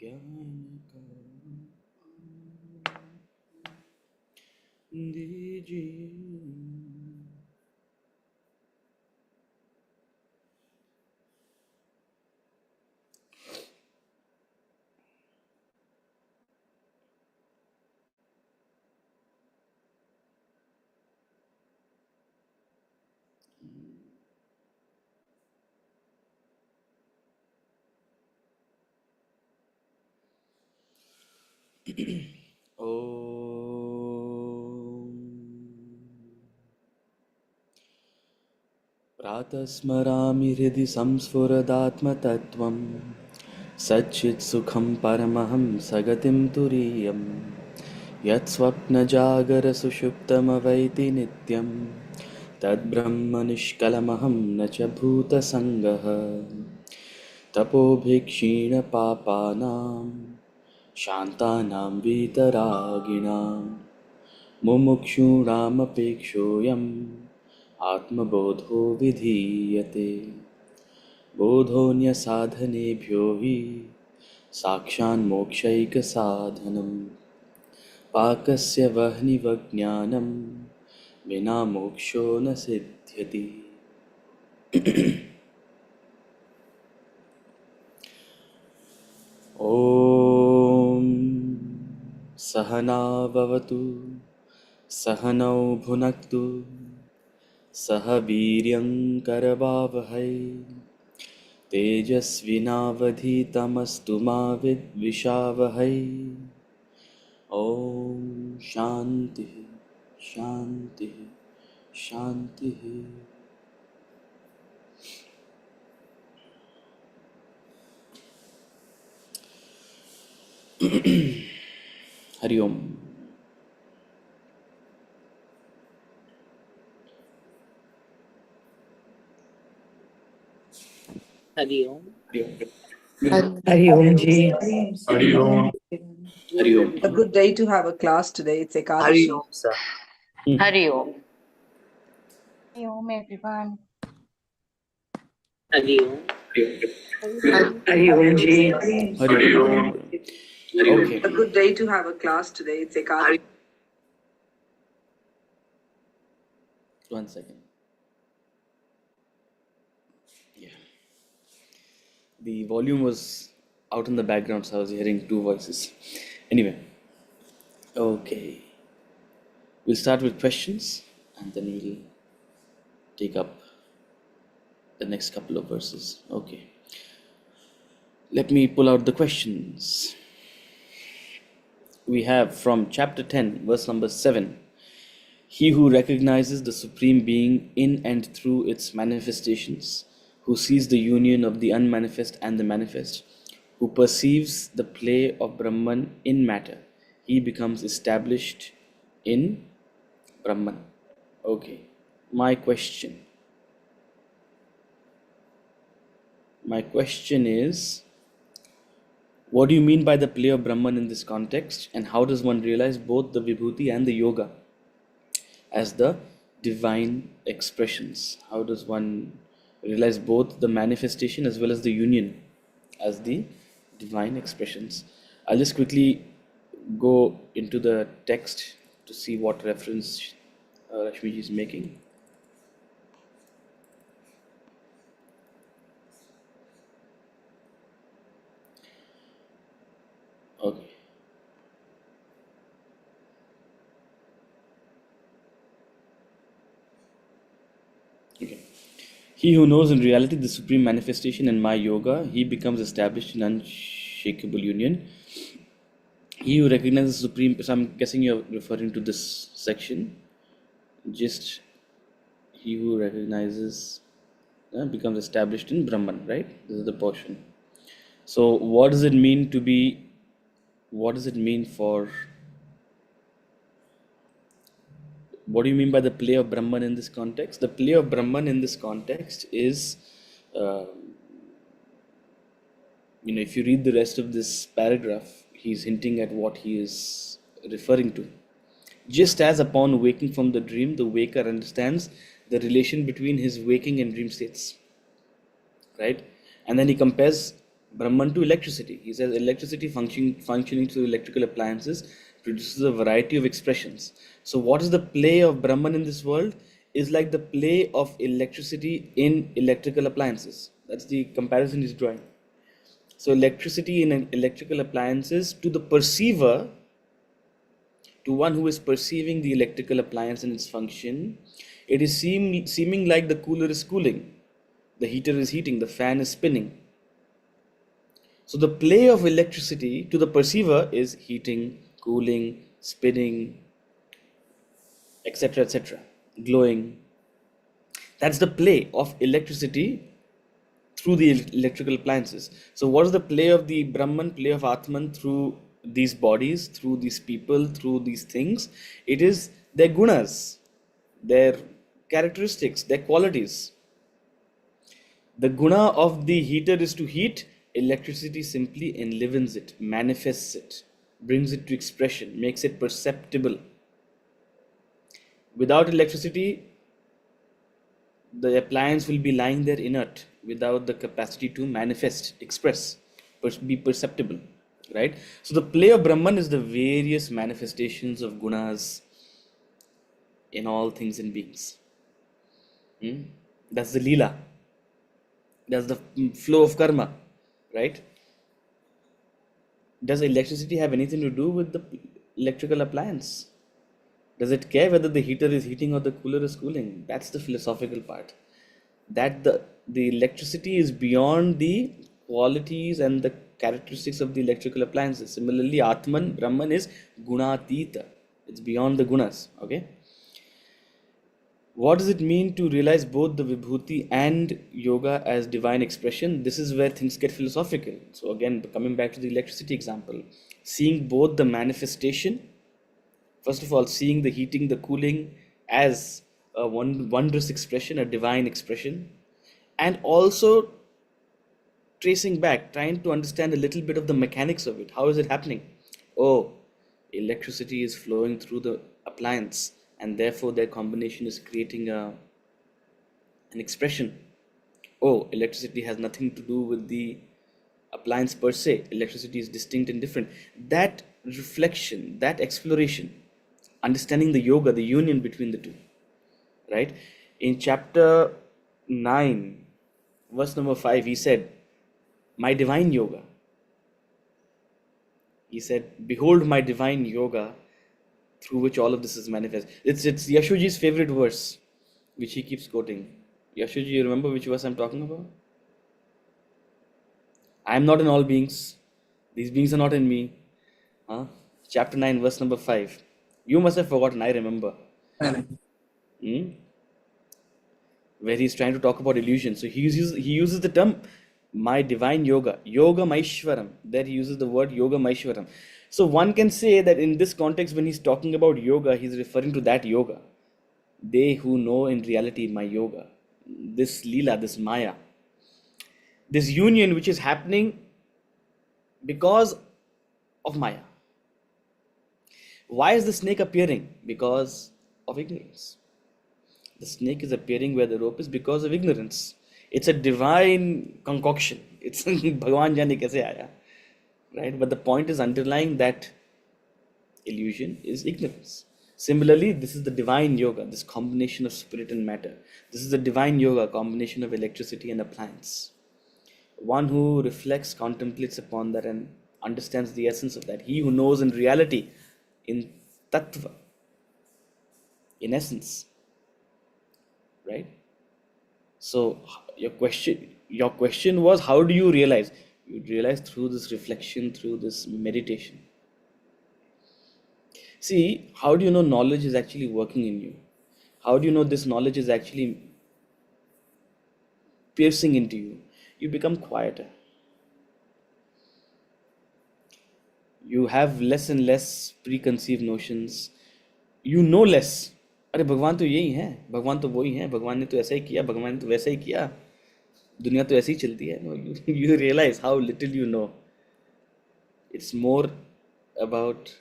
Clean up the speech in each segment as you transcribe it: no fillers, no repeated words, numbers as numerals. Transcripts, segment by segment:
ज्ञान का दीजिए। प्रातः स्मरामि हृदि संस्फुरदात्मतत्त्वं सच्चित्सुखं परमहं सगतिं तुरीयं यत्स्वप्नजागरसुषुप्तमवैति नित्यं तद्ब्रह्म निष्कलमहं न च भूतसङ्गः तपोभिक्षीणपापानां शान्तानां वीतरागिणां मुमुक्षूणामपेक्षोऽयम् आत्मबोधो विधीयते बोधोऽन्यसाधनेभ्यो हि साक्षान्मोक्षैकसाधनं पाकस्य वह्निवज्ञानं विना मोक्षो न सिद्ध्यति। ॐ सहना भवतु सहनौ भुनक्तु सह वीर्यं करवावहै तेजस्विनावधीतमस्तु मा विद्विषावहै। ॐ शान्तिः शान्तिः शान्तिः। हरि ओम। हरि ओम। Hari Om Ji. Hari Om. Hari Om. A good day to have a class today. It's Hari Ekadashi. Om, sir. Hari Om. Hari Om, everyone. Hari Om. Hari Om Ji. Hari Om. Okay. A good day to have a class today. It's Ekadashi. One second. Yeah. The volume was out in the background, so I was hearing two voices. Anyway, okay. We'll start with questions and then we'll take up the next couple of verses. Okay. Let me pull out the questions. We have from chapter 10, verse number 7. He who recognizes the Supreme Being in and through its manifestations, who sees the union of the unmanifest and the manifest, who perceives the play of Brahman in matter, he becomes established in Brahman. Okay. My question is, what do you mean by the play of Brahman in this context, and how does one realize both the Vibhuti and the Yoga as the divine expressions? How does one realize both the manifestation as well as the union as the divine expressions? I'll just quickly go into the text to see what reference Rashmiji is making. Okay. Okay. He who knows in reality the supreme manifestation in my yoga, he becomes established in unshakable union. He who recognizes the supreme, so I'm guessing you're referring to this section. Just he who recognizes becomes established in Brahman, right? This is the portion. So, what does it mean to be? What does it mean for? What do you mean by the play of Brahman in this context? The play of Brahman in this context is, if you read the rest of this paragraph, he's hinting at what he is referring to. Just as upon waking from the dream, the waker understands the relation between his waking and dream states, right? And then he compares Brahman to electricity. He says electricity functioning through electrical appliances produces a variety of expressions. So, what is the play of Brahman in this world? Is like the play of electricity in electrical appliances. That's the comparison he's drawing. So, electricity in an electrical appliances to the perceiver, to one who is perceiving the electrical appliance and its function, it is seeming like the cooler is cooling, the heater is heating, the fan is spinning. So the play of electricity to the perceiver is heating, cooling, spinning, etc., glowing. That's the play of electricity through the electrical appliances. So what is the play of the Brahman, play of Atman through these bodies, through these people, through these things? It is their gunas, their characteristics, their qualities. The guna of the heater is to heat. Electricity simply enlivens it, manifests it, brings it to expression, makes it perceptible. Without electricity, the appliance will be lying there inert, without the capacity to manifest, express, be perceptible. Right? So the play of Brahman is the various manifestations of gunas in all things and beings. That's the Leela. That's the flow of karma. Right? Does electricity have anything to do with the electrical appliance? Does it care whether the heater is heating or the cooler is cooling? That's the philosophical part. That the electricity is beyond the qualities and the characteristics of the electrical appliances. Similarly, Atman, Brahman is gunatita. It's beyond the gunas. Okay. What does it mean to realize both the Vibhuti and yoga as divine expression? This is where things get philosophical. So, again, coming back to the electricity example, seeing both the manifestation, first of all, seeing the heating, the cooling as a wondrous expression, a divine expression, and also tracing back, trying to understand a little bit of the mechanics of it. How is it happening? Oh, electricity is flowing through the appliance, and therefore their combination is creating an expression. Oh, electricity has nothing to do with the appliance per se. Electricity is distinct and different. That reflection, that exploration, understanding the yoga, the union between the two. Right? In chapter 9, verse number 5, he said, my divine yoga. He said, behold my divine yoga through which all of this is manifest. It's Yashoji's favorite verse, which he keeps quoting. Yashoji, you remember which verse I'm talking about? I am not in all beings. These beings are not in me. Chapter 9, verse number 5. You must have forgotten, I remember. Where he's trying to talk about illusion. So he uses the term my divine yoga, yoga maishwaram. There he uses the word yoga maishwaram. So one can say that in this context, when he's talking about yoga, he's referring to that yoga. They who know in reality my yoga, this Leela, this Maya, this union which is happening because of Maya. Why is the snake appearing? Because of ignorance. The snake is appearing where the rope is because of ignorance. It's a divine concoction. It's Bhagwan jane kaise aaya. Right? But the point is underlying that illusion is ignorance. Similarly, this is the divine yoga, this combination of spirit and matter. This is the divine yoga, combination of electricity and appliance. One who reflects, contemplates upon that and understands the essence of that. He who knows in reality, in tattva, in essence. Right? So your question was, how do you realize? You realize through this reflection, through this meditation. See, how do you know knowledge is actually working in you? How do you know this knowledge is actually piercing into you? You become quieter. You have less and less preconceived notions. You know less. अरे भगवान तो यही है, भगवान तो वही है, भगवान ने तो ऐसा ही किया, भगवान ने तो वैसा ही किया, दुनिया तो ऐसे ही चलती है. No, you realize how little you know. It's more about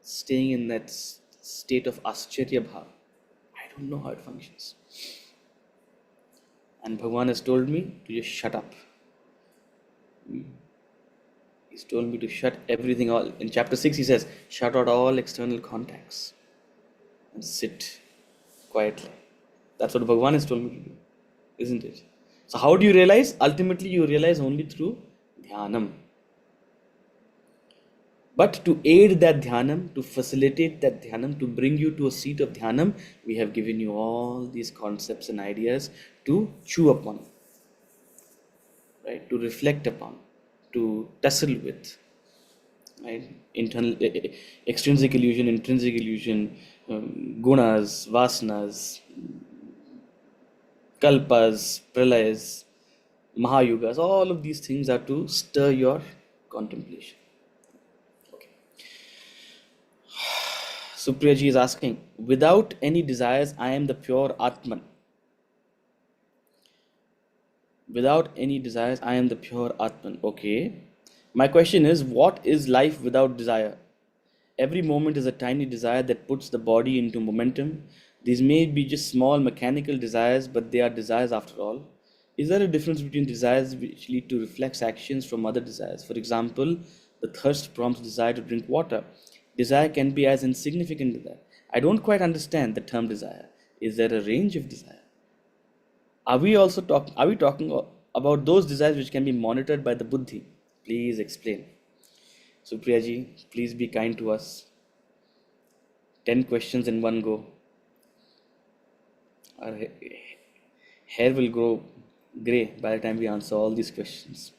staying in that state of ascharya bhav. I don't know how it functions. And Bhagwan has told me to just shut up. He's told me to shut everything all. In chapter 6, he says, shut out all external contacts and sit quietly. That's what Bhagwan has told me to do, isn't it? So, how do you realize? Ultimately, you realize only through dhyanam. But to aid that dhyanam, to facilitate that dhyanam, to bring you to a seat of dhyanam, we have given you all these concepts and ideas to chew upon, right? To reflect upon, to tussle with, right? Internal, extrinsic illusion, intrinsic illusion, gunas, vasanas, kalpas, pralayas, mahayugas, all of these things are to stir your contemplation. Okay. Supriya ji is asking, without any desires, I am the pure Atman. Without any desires, I am the pure Atman. Okay. My question is, what is life without desire? Every moment is a tiny desire that puts the body into momentum. These may be just small mechanical desires, but they are desires after all. Is there a difference between desires which lead to reflex actions from other desires? For example, the thirst prompts desire to drink water. Desire can be as insignificant as that. I don't quite understand the term desire. Is there a range of desire? Are we talking about those desires which can be monitored by the buddhi? Please explain. Supriya ji, please be kind to us. 10 questions in one go. Our hair will grow grey by the time we answer all these questions.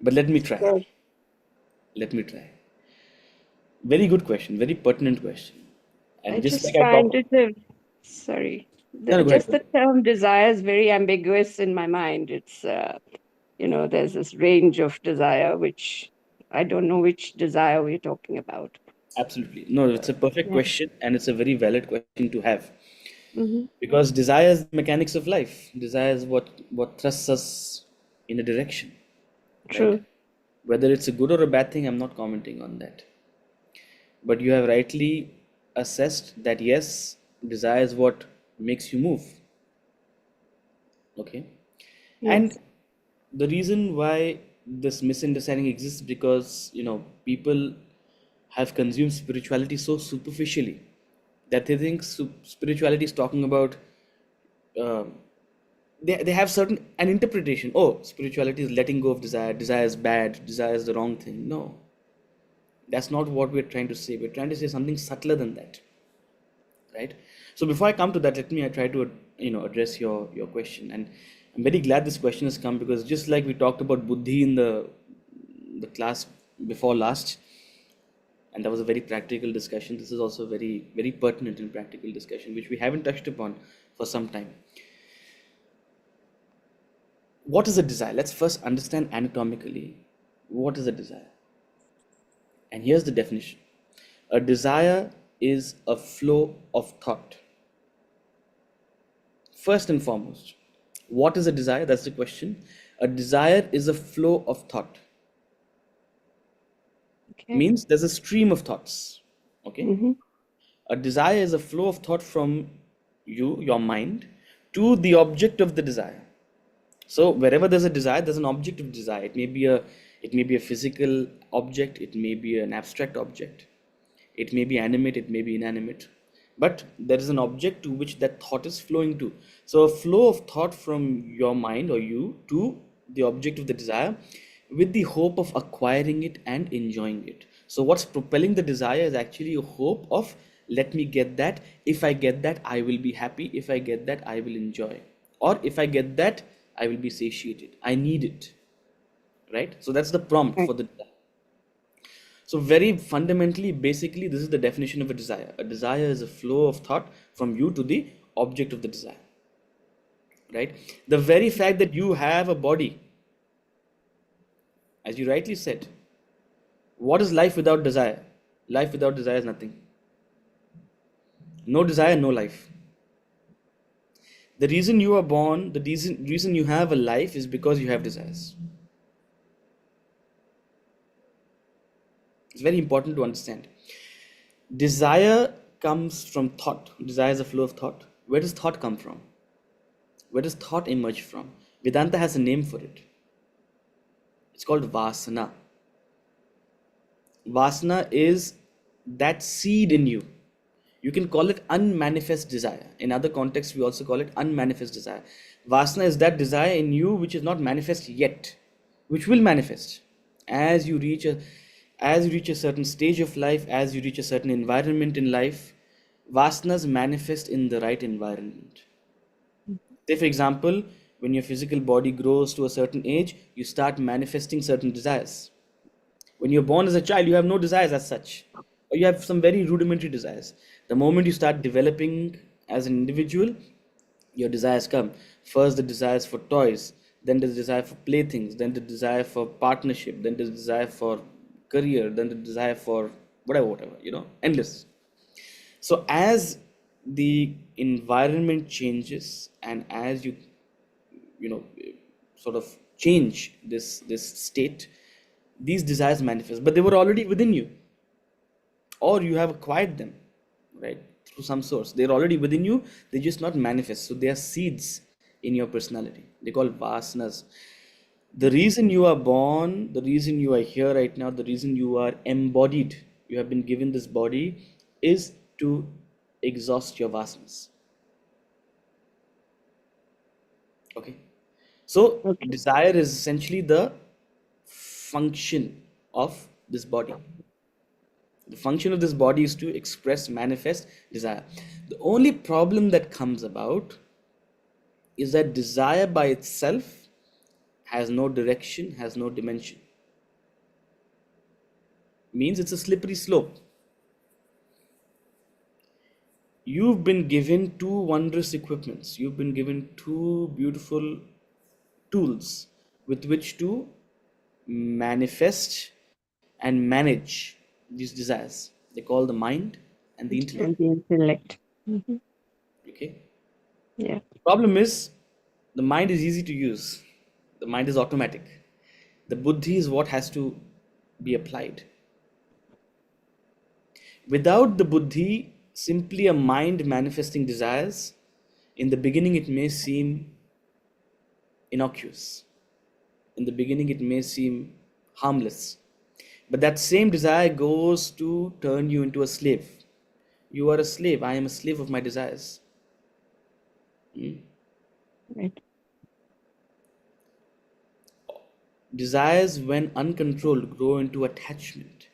But let me try. Yes. Let me try. Very good question, very pertinent question. I And just just like I find talked, sorry, no, no, go just ahead. the term desire is very ambiguous in my mind. It's, there's this range of desire, which I don't know which desire we're talking about. Absolutely. No, it's a perfect Yeah. question and it's a very valid question to have. Mm-hmm. Because desire is the mechanics of life. Desire is what thrusts us in a direction, right? True. Whether it's a good or a bad thing, I'm not commenting on that. But you have rightly assessed that yes, desire is what makes you move. Okay. And Yes. the reason why this misunderstanding exists because people have consumed spirituality so superficially that they think spirituality is talking about uh, they have certain an interpretation. Oh, spirituality is letting go of desire. Desire is bad. Desire is the wrong thing. No, that's not what we're trying to say. We're trying to say something subtler than that, right? So before I come to that, let me I try to address your question. And I'm very glad this question has come because just like we talked about buddhi in the class before last, and that was a very practical discussion. This is also very very pertinent and practical discussion which we haven't touched upon for some time. What is a desire? Let's first understand anatomically what is a desire. And here's the definition. A desire is a flow of thought. First and foremost, what is a desire? That's the question. A desire is a flow of thought. Okay. Means there's a stream of thoughts. Okay? Mm-hmm. A desire is a flow of thought from your mind, to the object of the desire. So wherever there's a desire, there's an object of desire. It may be a physical object, it may be an abstract object, it may be animate, it may be inanimate. But there is an object to which that thought is flowing to. So a flow of thought from your mind or you to the object of the desire with the hope of acquiring it and enjoying it. So what's propelling the desire is actually a hope of let me get that. If I get that, I will be happy. If I get that, I will enjoy. Or if I get that, I will be satiated. I need it. Right? So that's the prompt for the desire. So very fundamentally, basically, this is the definition of a desire. A desire is a flow of thought from you to the object of the desire. Right? The very fact that you have a body, as you rightly said, what is life without desire? Life without desire is nothing. No desire, no life. The reason you are born, the reason you have a life is because you have desires. It's very important to understand. Desire comes from thought. Desire is a flow of thought. Where does thought come from? Where does thought emerge from? Vedanta has a name for it. It's called Vasana. Vasana is that seed in you. You can call it unmanifest desire. In other contexts, we also call it unmanifest desire. Vasana is that desire in you which is not manifest yet, which will manifest as you reach a certain stage of life, as you reach a certain environment in life. Vasanas manifest in the right environment. Say, for example, when your physical body grows to a certain age, you start manifesting certain desires. When you're born as a child, you have no desires as such, or you have some very rudimentary desires. The moment you start developing as an individual, your desires come. First, the desires for toys, then the desire for playthings, then the desire for partnership, then the desire for career, then the desire for whatever, endless. So, as the environment changes and as you know, sort of change this state, these desires manifest, but they were already within you, or you have acquired them, right, through some source. They're already within you, they just not manifest. So they are seeds in your personality. They call vasanas. The reason you are born, the reason you are here right now, the reason you are embodied, you have been given this body, is to exhaust your vasanas. Okay. So Okay. desire is essentially the function of this body. The function of this body is to express, manifest desire. The only problem that comes about is that desire by itself has no direction, has no dimension. Means it's a slippery slope. You've been given two wondrous equipments. You've been given two beautiful tools with which to manifest and manage these desires. They call the mind and the intellect. And the intellect. Mhm. Okay. Yeah. Problem is, the mind is easy to use. The mind is automatic. The buddhi is what has to be applied. Without the buddhi, simply a mind manifesting desires, in the beginning it may seem innocuous. In the beginning it may seem harmless. But that same desire goes to turn you into a slave. You are a slave. I am a slave of my desires. Right. Desires, when uncontrolled, grow into attachment,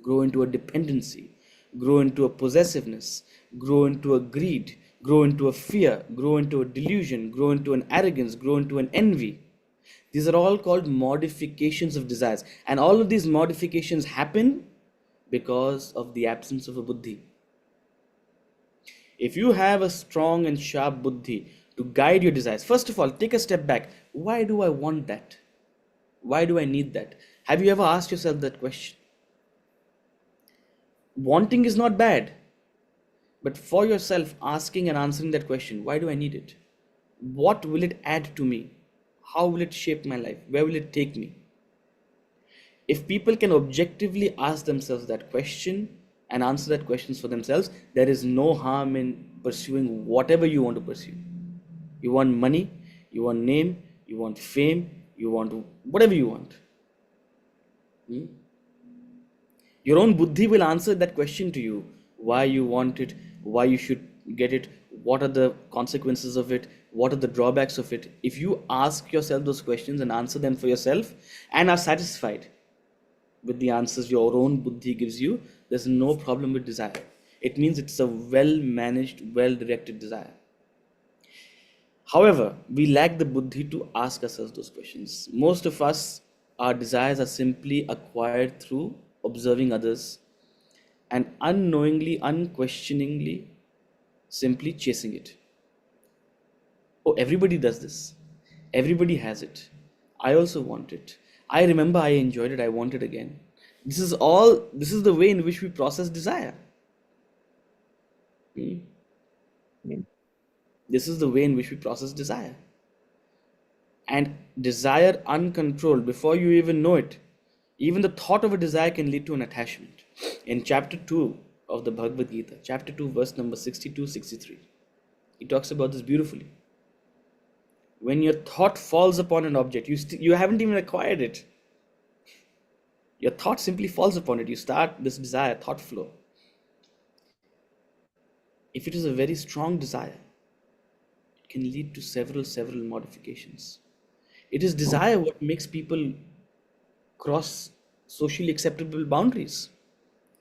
grow into a dependency, grow into a possessiveness, grow into a greed, grow into a fear, grow into a delusion, grow into an arrogance, grow into an envy. These are all called modifications of desires. And all of these modifications happen because of the absence of a buddhi. If you have a strong and sharp buddhi to guide your desires, first of all, take a step back. Why do I want that? Why do I need that? Have you ever asked yourself that question? Wanting is not bad, but for yourself, asking and answering that question, why do I need it? What will it add to me? How will it shape my life? Where will it take me? If people can objectively ask themselves that question and answer that questions for themselves, there is no harm in pursuing whatever you want to pursue. You want money, you want name, you want fame, you want whatever you want. Your own buddhi will answer that question to you. Why you want it, why you should get it, what are the consequences of it, what are the drawbacks of it. If you ask yourself those questions and answer them for yourself and are satisfied with the answers your own buddhi gives you, there's no problem with desire. It means it's a well managed, well directed desire. However, we lack the buddhi to ask ourselves those questions. Most of us, our desires are simply acquired through observing others and unknowingly, unquestioningly, simply chasing it. Oh, everybody does this. Everybody has it. I also want it. I remember I enjoyed it. I want it again. This is the way in which we process desire. Yeah. This is the way in which we process desire. And desire uncontrolled, before you even know it, even the thought of a desire can lead to an attachment. In chapter 2 of the Bhagavad Gita, chapter 2, verse number 62-63, he talks about this beautifully. when your thought falls upon an object, you haven't even acquired it. Your thought simply falls upon it. You start this desire, thought flow. If it is a very strong desire, it can lead to several modifications. It is desire what makes people cross socially acceptable boundaries,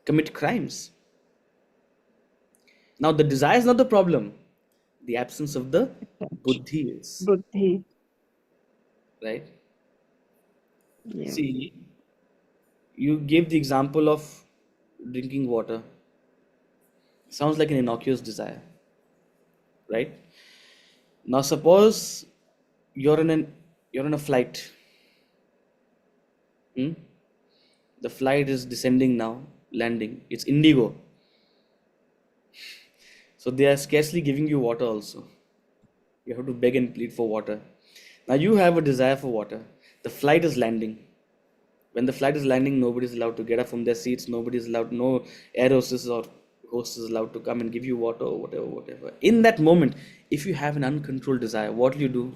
commit crimes. Now, the desire is not the problem. The absence of the buddhi is, Buddhi. right? Yeah. See, you gave the example of drinking water. Sounds like an innocuous desire, right? Now, suppose you're in a flight. Hmm? The flight is descending now, landing. It's Indigo. So they are scarcely giving you water also. You have to beg and plead for water. Now you have a desire for water. The flight is landing. When the flight is landing, nobody is allowed to get up from their seats. Nobody is allowed, no air hostess or host is allowed to come and give you water or whatever. In that moment, if you have an uncontrolled desire, what will you do?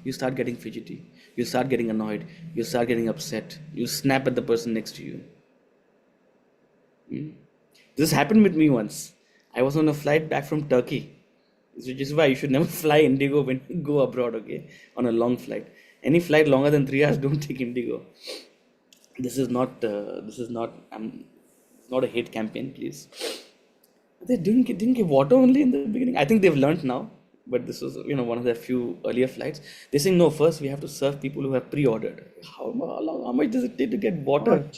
You start getting fidgety. You start getting annoyed. You start getting upset. You snap at the person next to you. This happened with me once. I was on a flight back from Turkey, which is why you should never fly Indigo when you go abroad, okay? On a long flight. Any flight longer than 3 hours, don't take Indigo. This is not it's not a hate campaign, please. They didn't give water only in the beginning. I think they've learned now, but this was one of their few earlier flights. They're saying no, first we have to serve people who have pre-ordered. How much does it take to get water?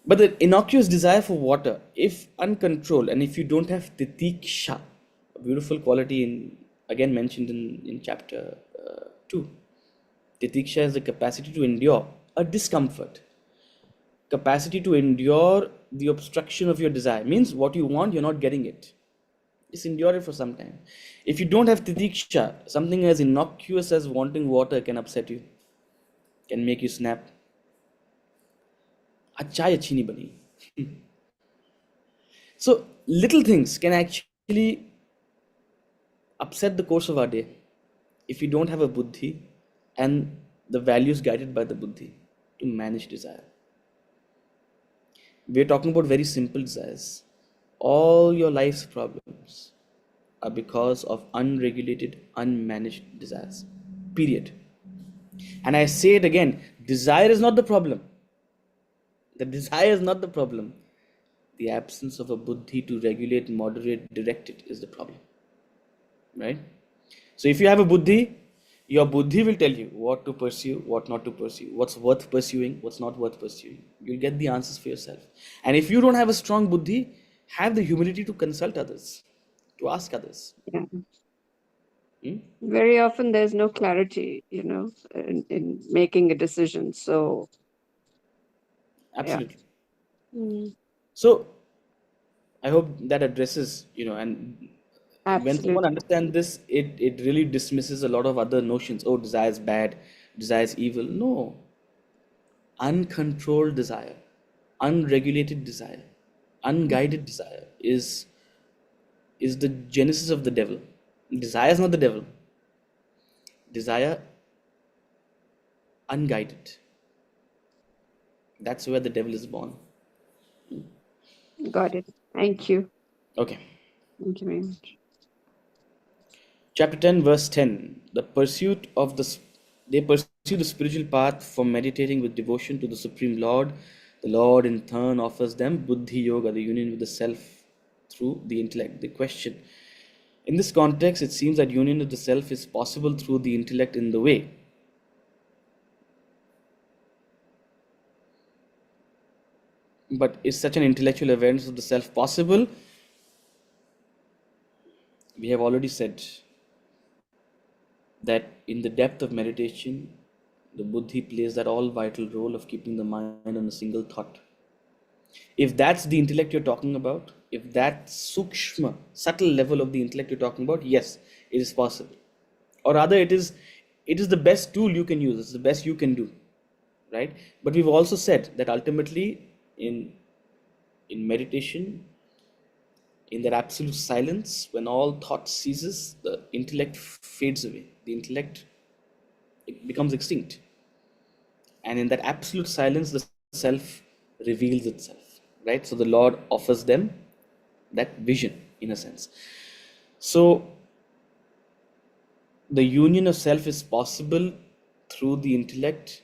But the innocuous desire for water, if uncontrolled, and if you don't have titiksha, a beautiful quality again mentioned in chapter 2. Titiksha is the capacity to endure a discomfort, capacity to endure the obstruction of your desire. Means what you want, you're not getting it. Just endure it for some time. If you don't have titiksha, something as innocuous as wanting water can upset you, can make you snap. चाय अच्छी नहीं बनी. So little things can actually upset the course of our day if we don't have a buddhi and the values guided by the buddhi to manage desire. We're talking about very simple desires. All your life's problems are because of unregulated, unmanaged desires. Period. And I say it again, desire is not the problem. The desire is not the problem. The absence of a buddhi to regulate, moderate, direct it is the problem. Right? So if you have a buddhi, your buddhi will tell you what to pursue, what not to pursue, what's worth pursuing, what's not worth pursuing. You'll get the answers for yourself. And if you don't have a strong buddhi, have the humility to consult others, to ask others. Yeah. Very often there's no clarity, in making a decision. So Absolutely. yeah. So I hope that addresses, and when someone Absolutely. understands this, it really dismisses a lot of other notions. Oh, desire is bad, desire is evil. No. Uncontrolled desire, unregulated desire, unguided desire is the genesis of the devil. Desire is not the devil. Desire unguided. That's where the devil is born. Got it. Thank you. Okay. Thank you very much. Chapter 10, verse 10. They pursue the spiritual path for meditating with devotion to the Supreme Lord. The Lord in turn offers them Buddhi Yoga, the union with the self through the intellect. The question. In this context, it seems that union with the self is possible through the intellect in the way. But is such an intellectual awareness of the self possible? We have already said that in the depth of meditation, the buddhi plays that all vital role of keeping the mind on a single thought. If that's the intellect you're talking about, if that sukshma, subtle level of the intellect you're talking about, yes, it is possible. Or rather, it is the best tool you can use. It's the best you can do, right? But we've also said that ultimately in meditation, In that absolute silence, when all thought ceases, the intellect fades away. The intellect, it becomes extinct. And in that absolute silence, the self reveals itself. Right? So the Lord offers them that vision, in a sense. So the union of self is possible through the intellect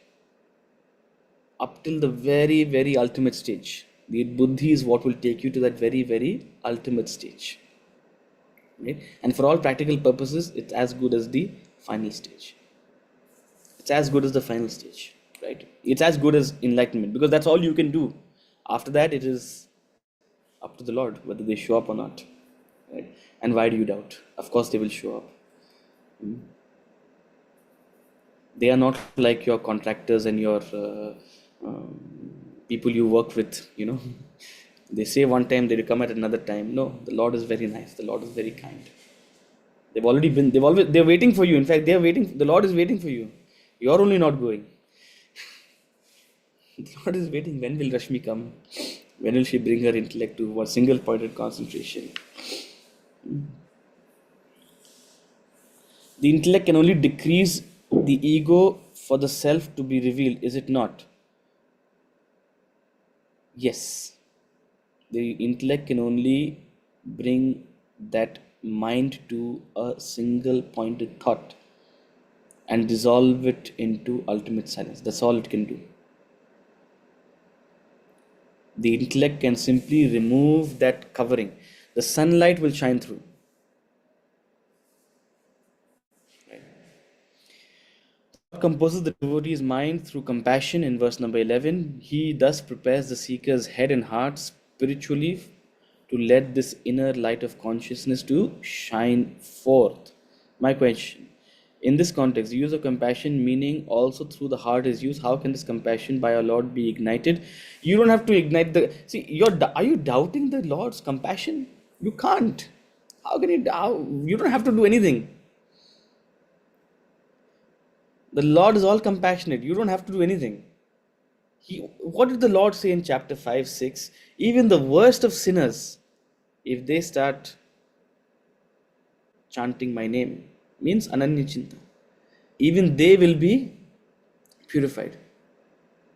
up till the very, very ultimate stage. The buddhi is what will take you to that very, very ultimate stage. Right? And for all practical purposes, it's as good as the final stage. It's as good as the final stage. Right? It's as good as enlightenment because that's all you can do. After that, it is up to the Lord whether they show up or not. Right? And why do you doubt? Of course, they will show up. They are not like your contractors and your people you work with. They say one time, they come at another time. No, the Lord is very nice. The Lord is very kind. They're waiting for you. In fact, they're waiting. The Lord is waiting for you. You're only not going. The Lord is waiting. When will Rashmi come? When will she bring her intellect to a single pointed concentration? The intellect can only decrease the ego for the self to be revealed, is it not? Yes. The intellect can only bring that mind to a single pointed thought and dissolve it into ultimate silence. That's all it can do. The intellect can simply remove that covering. The sunlight will shine through. God composes the devotee's mind through compassion in verse number 11. He thus prepares the seeker's head and heart spiritually to let this inner light of consciousness to shine forth. My question, in this context, the use of compassion meaning also through the heart is used. How can this compassion by our Lord be ignited? You don't have to ignite are you doubting the Lord's compassion? You can't. How can you don't have to do anything. The Lord is all compassionate. You don't have to do anything. What did the Lord say in chapter 5, 6? Even the worst of sinners, if they start chanting my name, means Ananya Chinta, even they will be purified.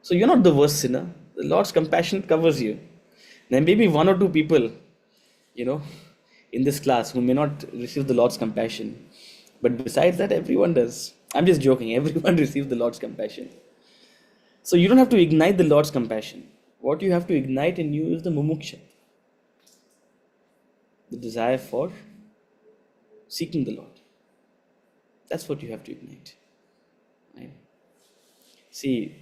So you're not the worst sinner. The Lord's compassion covers you. There may be one or two people, in this class who may not receive the Lord's compassion. But besides that, everyone does. I'm just joking. Everyone receives the Lord's compassion. So you don't have to ignite the Lord's compassion. What you have to ignite in you is the mumuksha, the desire for seeking the Lord. That's what you have to ignite. Right? See,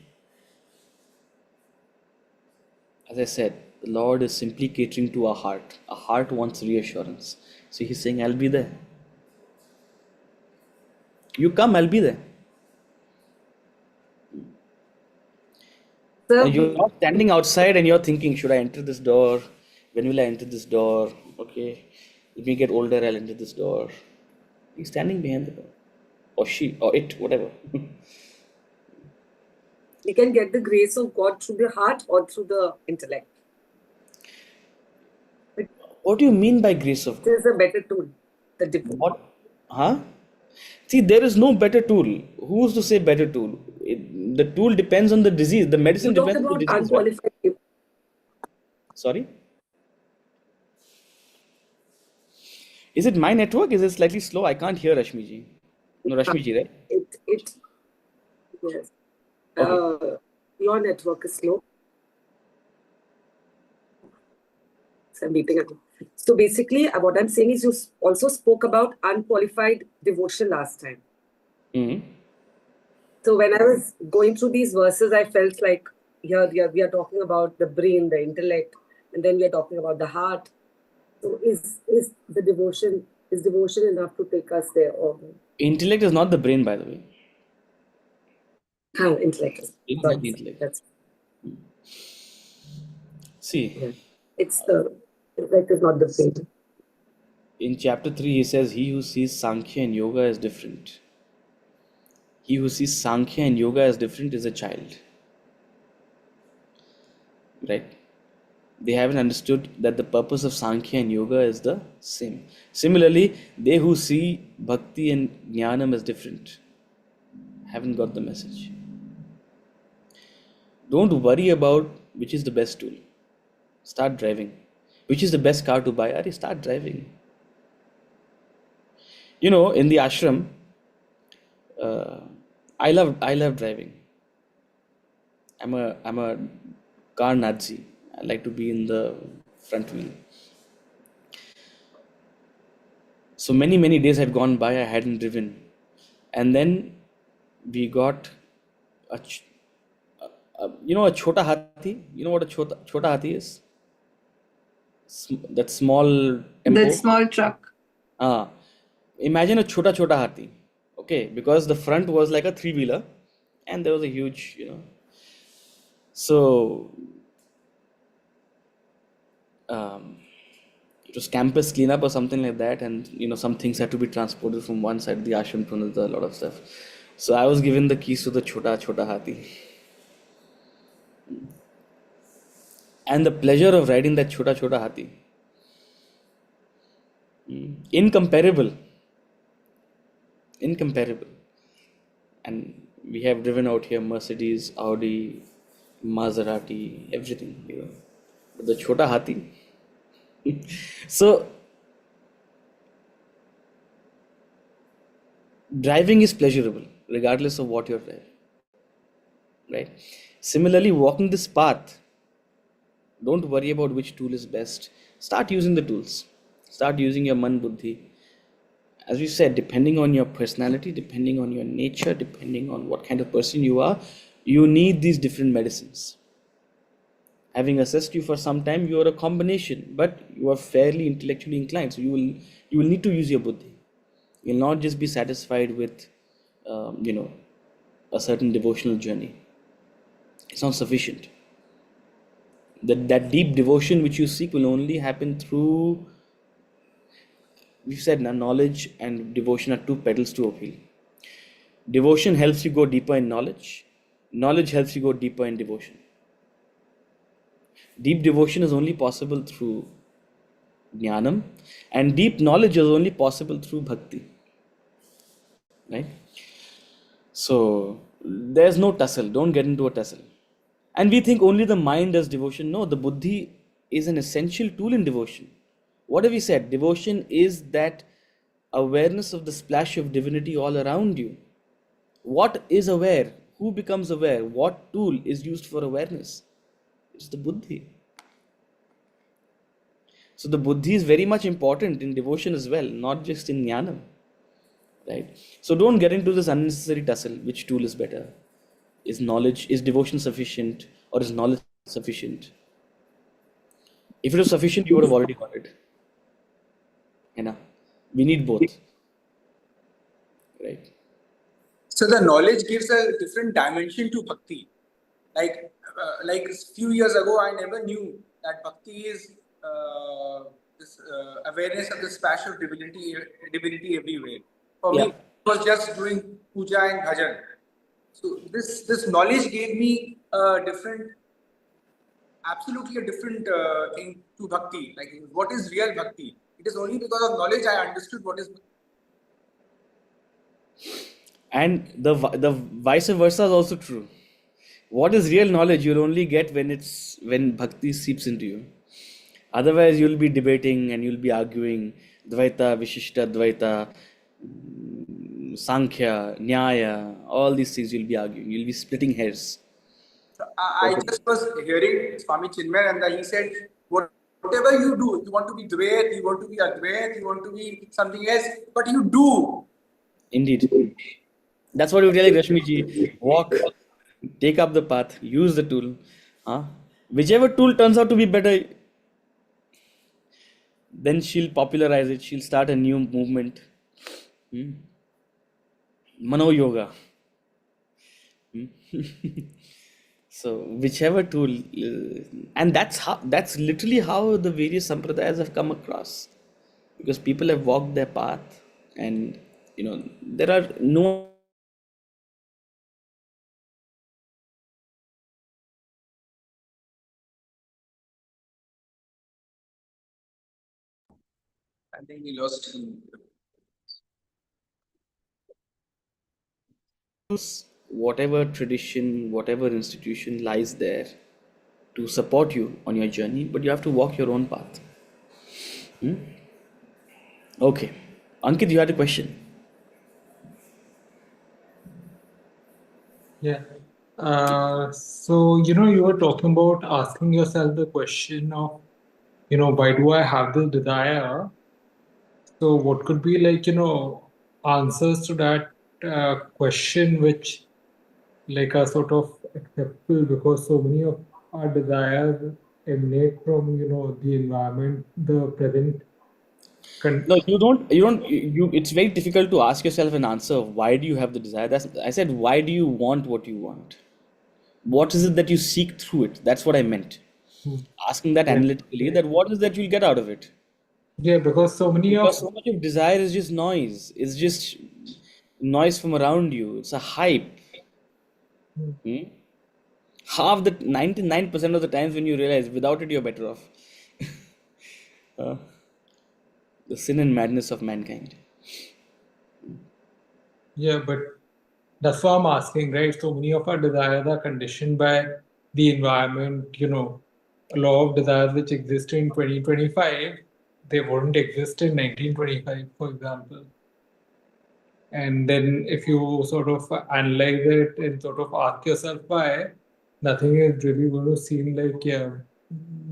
as I said, the Lord is simply catering to our heart. Our heart wants reassurance. So He's saying, I'll be there. You come, I'll be there. Sir, And you're not standing outside and you're thinking, should I enter this door? When will I enter this door? Okay, let me get older, I'll enter this door. He's standing behind the door. Or she, or it, whatever. We can get the grace of God through the heart or through the intellect. What do you mean by grace of God? This is a better tool. What? Huh? See, there is no better tool. Who's to say better tool? The tool depends on the disease. The medicine You talked depends on the about disease. Right? unqualified people. Sorry? Is it my network? Is it slightly slow? I can't hear Rashmi ji. No, Rashmi ji, right? Yes. Okay. Your network is slow. So I'm beeping again. So basically, what I'm saying is you also spoke about unqualified devotion last time. Mm-hmm. So when I was going through these verses, I felt like here we are talking about the brain, the intellect, and then we are talking about the heart. So is devotion enough to take us there? Or Intellect is not the brain, by the way. Intellect. It's not the intellect. See, Yeah. It's the intellect is not the brain. in chapter 3, he says, he who sees Sankhya and Yoga as different. He who sees Sankhya and Yoga as different is a child. Right? They haven't understood that the purpose of Sankhya and Yoga is the same. Similarly, they who see Bhakti and Jnanam as different haven't got the message. Don't worry about which is the best tool. Start driving. Which is the best car to buy? Are start driving. In the ashram, uh, I love driving. I'm a car Nazi. I like to be in the front wheel. So many days had gone by. I hadn't driven, and then we got a, a chota hathi. You know what a chota hathi is? That small That tempo. small truck. Ah, imagine a chota hathi. Okay, because the front was like a three-wheeler, and there was a huge. So um, it was campus cleanup or something like that, and some things had to be transported from one side of the ashram to another, a lot of stuff. So I was given the keys to the chota hathi, and the pleasure of riding that chota hathi, incomparable, incomparable. And we have driven out here Mercedes, Audi, Maserati, everything. But the chota hathi. So driving is pleasurable regardless of what you're driving, right? Similarly, walking this path, don't worry about which tool is best. Start using the tools. Start using your man buddhi. As we said, depending on your personality, depending on your nature, depending on what kind of person you are, you need these different medicines. Having assessed you for some time, you are a combination, but you are fairly intellectually inclined. So you will need to use your buddhi. You'll not just be satisfied with, a certain devotional journey. It's not sufficient. That deep devotion which you seek will only happen through, we've said now, knowledge and devotion are two pedals to a wheel. Devotion helps you go deeper in knowledge. Knowledge helps you go deeper in devotion. Deep devotion is only possible through jnanam, and deep knowledge is only possible through bhakti. Right? So there's no tussle. Don't get into a tussle. And we think only the mind does devotion. No, the buddhi is an essential tool in devotion. What have we said? Devotion is that awareness of the splash of divinity all around you. What is aware? Who becomes aware? What tool is used for awareness? It's the buddhi. So the buddhi is very much important in devotion as well, not just in jnanam. Right? So don't get into this unnecessary tussle. Which tool is better? Is devotion sufficient, or is knowledge sufficient? If it was sufficient, you would have already got it. We need both. Right? So the knowledge gives a different dimension to bhakti. Like a few years ago, I never knew that bhakti is this awareness of the splash of divinity everywhere. For me, Yeah. it was just doing puja and bhajan. So this knowledge gave me absolutely a different thing to bhakti. Like, what is real bhakti? It is only because of knowledge I understood what is. And the vice versa is also true. What is real knowledge you'll only get when bhakti seeps into you. Otherwise, you'll be debating and you'll be arguing Dvaita, Vishishta, Dvaita, Sankhya, Nyaya, all these things you'll be arguing. You'll be splitting hairs. I just was hearing Swami Chinmayananda. He said, whatever you do, you want to be Dvait, you want to be Advait, you want to be something else, but you do. Indeed. That's what you're telling Rashmi ji. Walk, take up the path, use the tool. Whichever tool turns out to be better, then she'll popularize it. She'll start a new movement. Mano Yoga. So whichever tool, and that's literally how the various sampradayas have come across, because people have walked their path, and there are no I think we lost him. Whatever tradition, whatever institution lies there to support you on your journey, but you have to walk your own path. Okay. Ankit, you had a question. Yeah. So, you were talking about asking yourself the question of, why do I have this desire? So, what could be like, answers to that question, which like are sort of acceptable because so many of our desires emanate from, the environment, the present. No, you it's very difficult to ask yourself an answer. Why do you have the desire? I said, why do you want what you want? What is it that you seek through it? That's what I meant. Hmm. Asking that Yeah. analytically, that what is that you'll get out of it? Yeah, because so many Because of so much of desire is just noise. It's just noise from around you. It's a hype. Hmm? Half the 99% of the times when you realize without it you're better off. Uh, the sin and madness of mankind. Yeah, but that's why I'm asking, right? So many of our desires are conditioned by the environment, a lot of desires which exist in 2025, they wouldn't exist in 1925, for example. And then if you sort of analyze it and sort of ask yourself why, nothing is really going to seem like, yeah,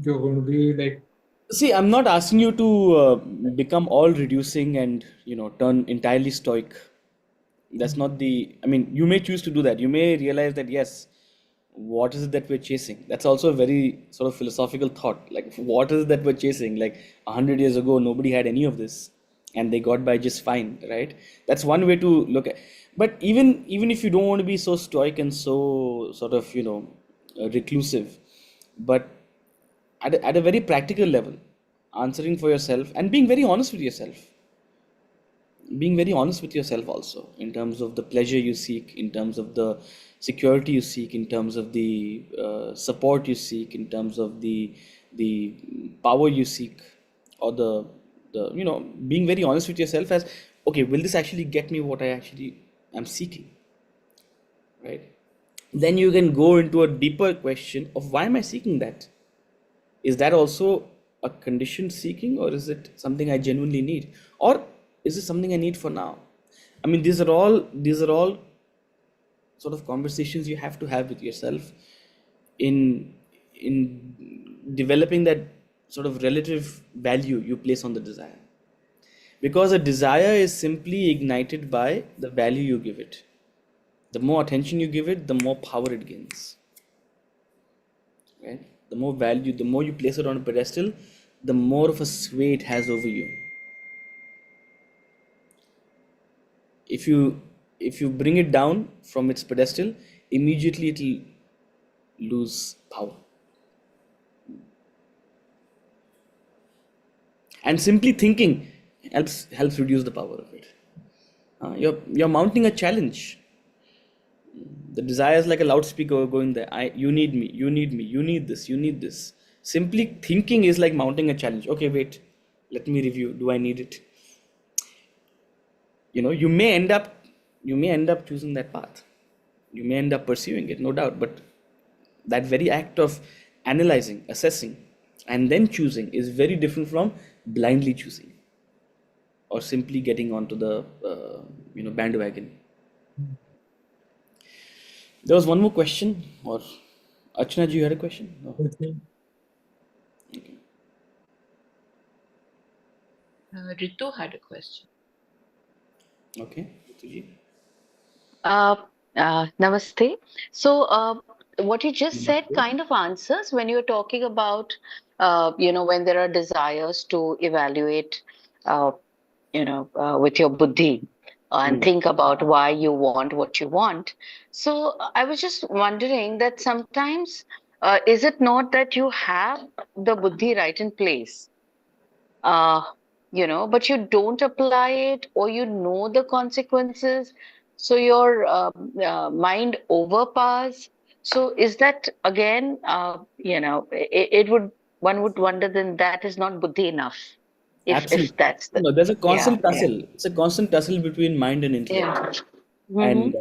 you're going to be like, See, I'm not asking you to become all reducing and turn entirely stoic. That's not the. I mean, you may choose to do that. You may realize that yes, what is it that we're chasing? That's also a very sort of philosophical thought. Like, what is it that we're chasing? Like 100 years ago, nobody had any of this, and they got by just fine, right? That's one way to look at. But even if you don't want to be so stoic and so sort of reclusive, but at a very practical level, answering for yourself and being very honest with yourself, also in terms of the pleasure you seek, in terms of the security you seek, in terms of the support you seek, in terms of the power you seek, or the being very honest with yourself as, okay, will this actually get me what I actually am seeking, right? Then you can go into a deeper question of why am I seeking that. Is that also a conditioned seeking, or is it something I genuinely need, or is it something I need for now? I mean, these are all sort of conversations you have to have with yourself in developing that sort of relative value you place on the desire, because a desire is simply ignited by the value you give it. The more attention you give it, the more power it gains, right? The more value, the more you place it on a pedestal, the more of a sway it has over you. If you bring it down from its pedestal, immediately it will lose power. And simply thinking helps reduce the power of it. You're mounting a challenge. The desire is like a loudspeaker going there. You need me, you need me, you need this, you need this. Simply thinking is like mounting a challenge. Okay, wait, let me review. Do I need it? You may end up choosing that path. You may end up pursuing it, no doubt. But that very act of analyzing, assessing, and then choosing is very different from blindly choosing or simply getting onto the bandwagon. There was one more question, or Archana, you had a question? No. Ritu had a question. Okay, Rituji. Namaste. So, what you just said kind of answers when you're talking about, when there are desires to evaluate, with your buddhi and think about why you want what you want. So, I was just wondering that sometimes, is it not that you have the buddhi right in place? uh, but you don't apply it, or you know the consequences, so your mind overpowers. So is that again, it would one would wonder, then that is not buddhi enough. Absolutely. if that's the No, there's a constant yeah. tussle. It's a constant tussle between mind and intellect. Yeah. And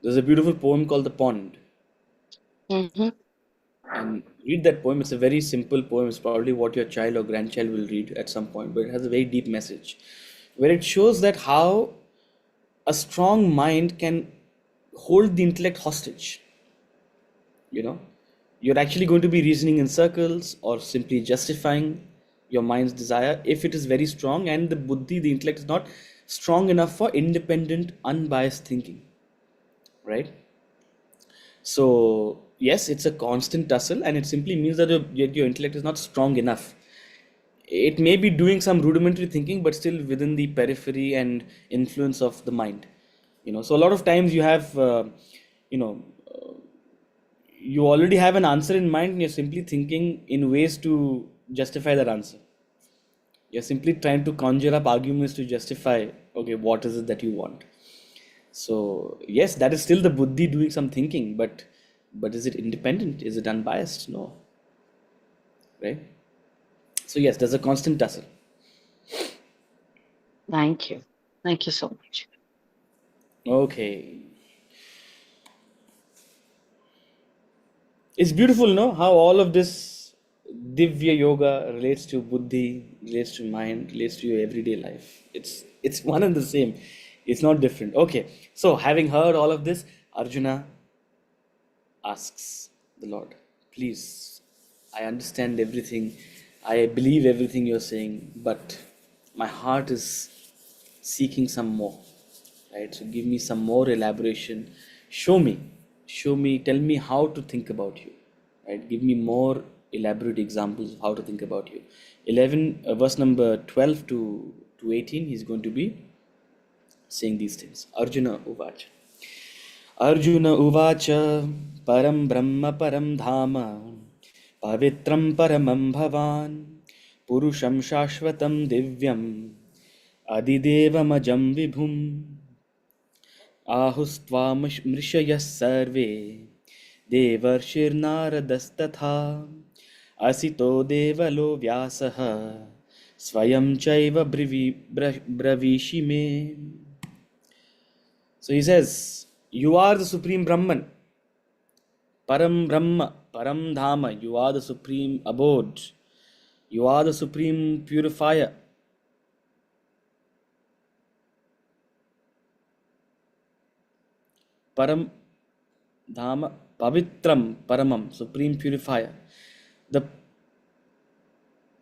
there's a beautiful poem called The Pond. Mm-hmm. And read that poem. It's a very simple poem. It's probably what your child or grandchild will read at some point, but it has a very deep message where it shows that how a strong mind can hold the intellect hostage. You know, you're actually going to be reasoning in circles or simply justifying your mind's desire if it is very strong and the buddhi, the intellect, is not strong enough for independent, unbiased thinking, right? So, yes, it's a constant tussle, and it simply means that your intellect is not strong enough. It may be doing some rudimentary thinking, but still within the periphery and influence of the mind. So a lot of times you have, you know, you already have an answer in mind, and you're simply thinking in ways to justify that answer. You're simply trying to conjure up arguments to justify, okay, what is it that you want? So yes, that is still the buddhi doing some thinking, but is it independent? Is it unbiased? No, right? So yes, there's a constant tussle. Thank you so much. Okay, it's beautiful, no? How all of this Divya Yoga relates to buddhi, relates to mind, relates to your everyday life. It's one and the same. It's not different. Okay, so having heard all of this, Arjuna asks the Lord, please, I understand everything, I believe everything you're saying, but my heart is seeking some more, right? So give me some more elaboration. Show me, tell me how to think about you, right? Give me more elaborate examples of how to think about you. 11, verse number 12 to 18, he's going to be saying these things. Arjuna Uvacha. Arjuna Uvacha Param Brahma Param Dhama Pavitram Paramam Bhavan Purusham Shashvatam Divyam Adidevamajam Vibhum Ahustvam Mrishayas Sarve Devarshirnaradastatha Asito Devalo Vyasaha Swayam Chaiva Bravishi Me. So he says, you are the Supreme Brahman, Param Brahma, Param Dhama, you are the Supreme Abode, you are the Supreme Purifier. Param Dhama, Pavitram, Paramam, Supreme Purifier. The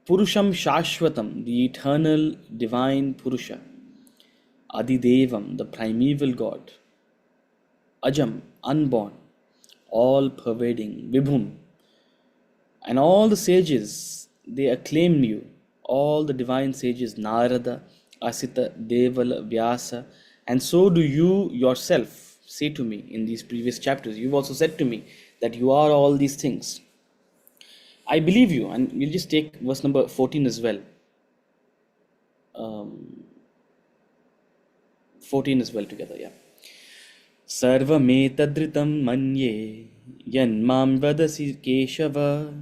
Purusham Shashvatam, the eternal divine Purusha. Adidevam, the primeval God. Ajam, unborn, all pervading, Vibhum. And all the sages, they acclaim you. All the divine sages, Narada, Asita, Devala, Vyasa. And so do you yourself say to me in these previous chapters. You've also said to me that you are all these things. I believe you. And we'll just take verse number 14 as well. 14 as well together, yeah. Sarvametadritam manye yanmam vadasi keshava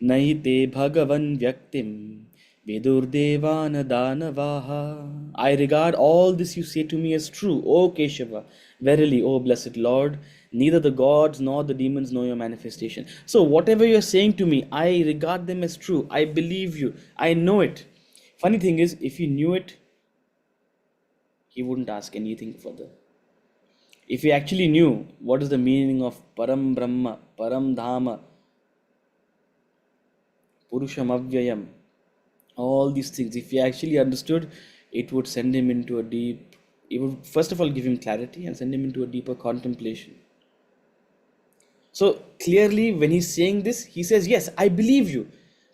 naite bhagavan vyaktim vidurdevana danavaha. I regard all this you say to me as true, O Keshava. Verily, O blessed Lord, neither the gods nor the demons know your manifestation. So whatever you are saying to me, I regard them as true. I believe you. I know it. Funny thing is, if he knew it, he wouldn't ask anything further. If he actually knew what is the meaning of Param Brahma, Param Dhama, Purusham Avyayam, all these things, if he actually understood, it would send him into a deep, it would first of all give him clarity and send him into a deeper contemplation. So clearly, when he's saying this, he says, yes, I believe you.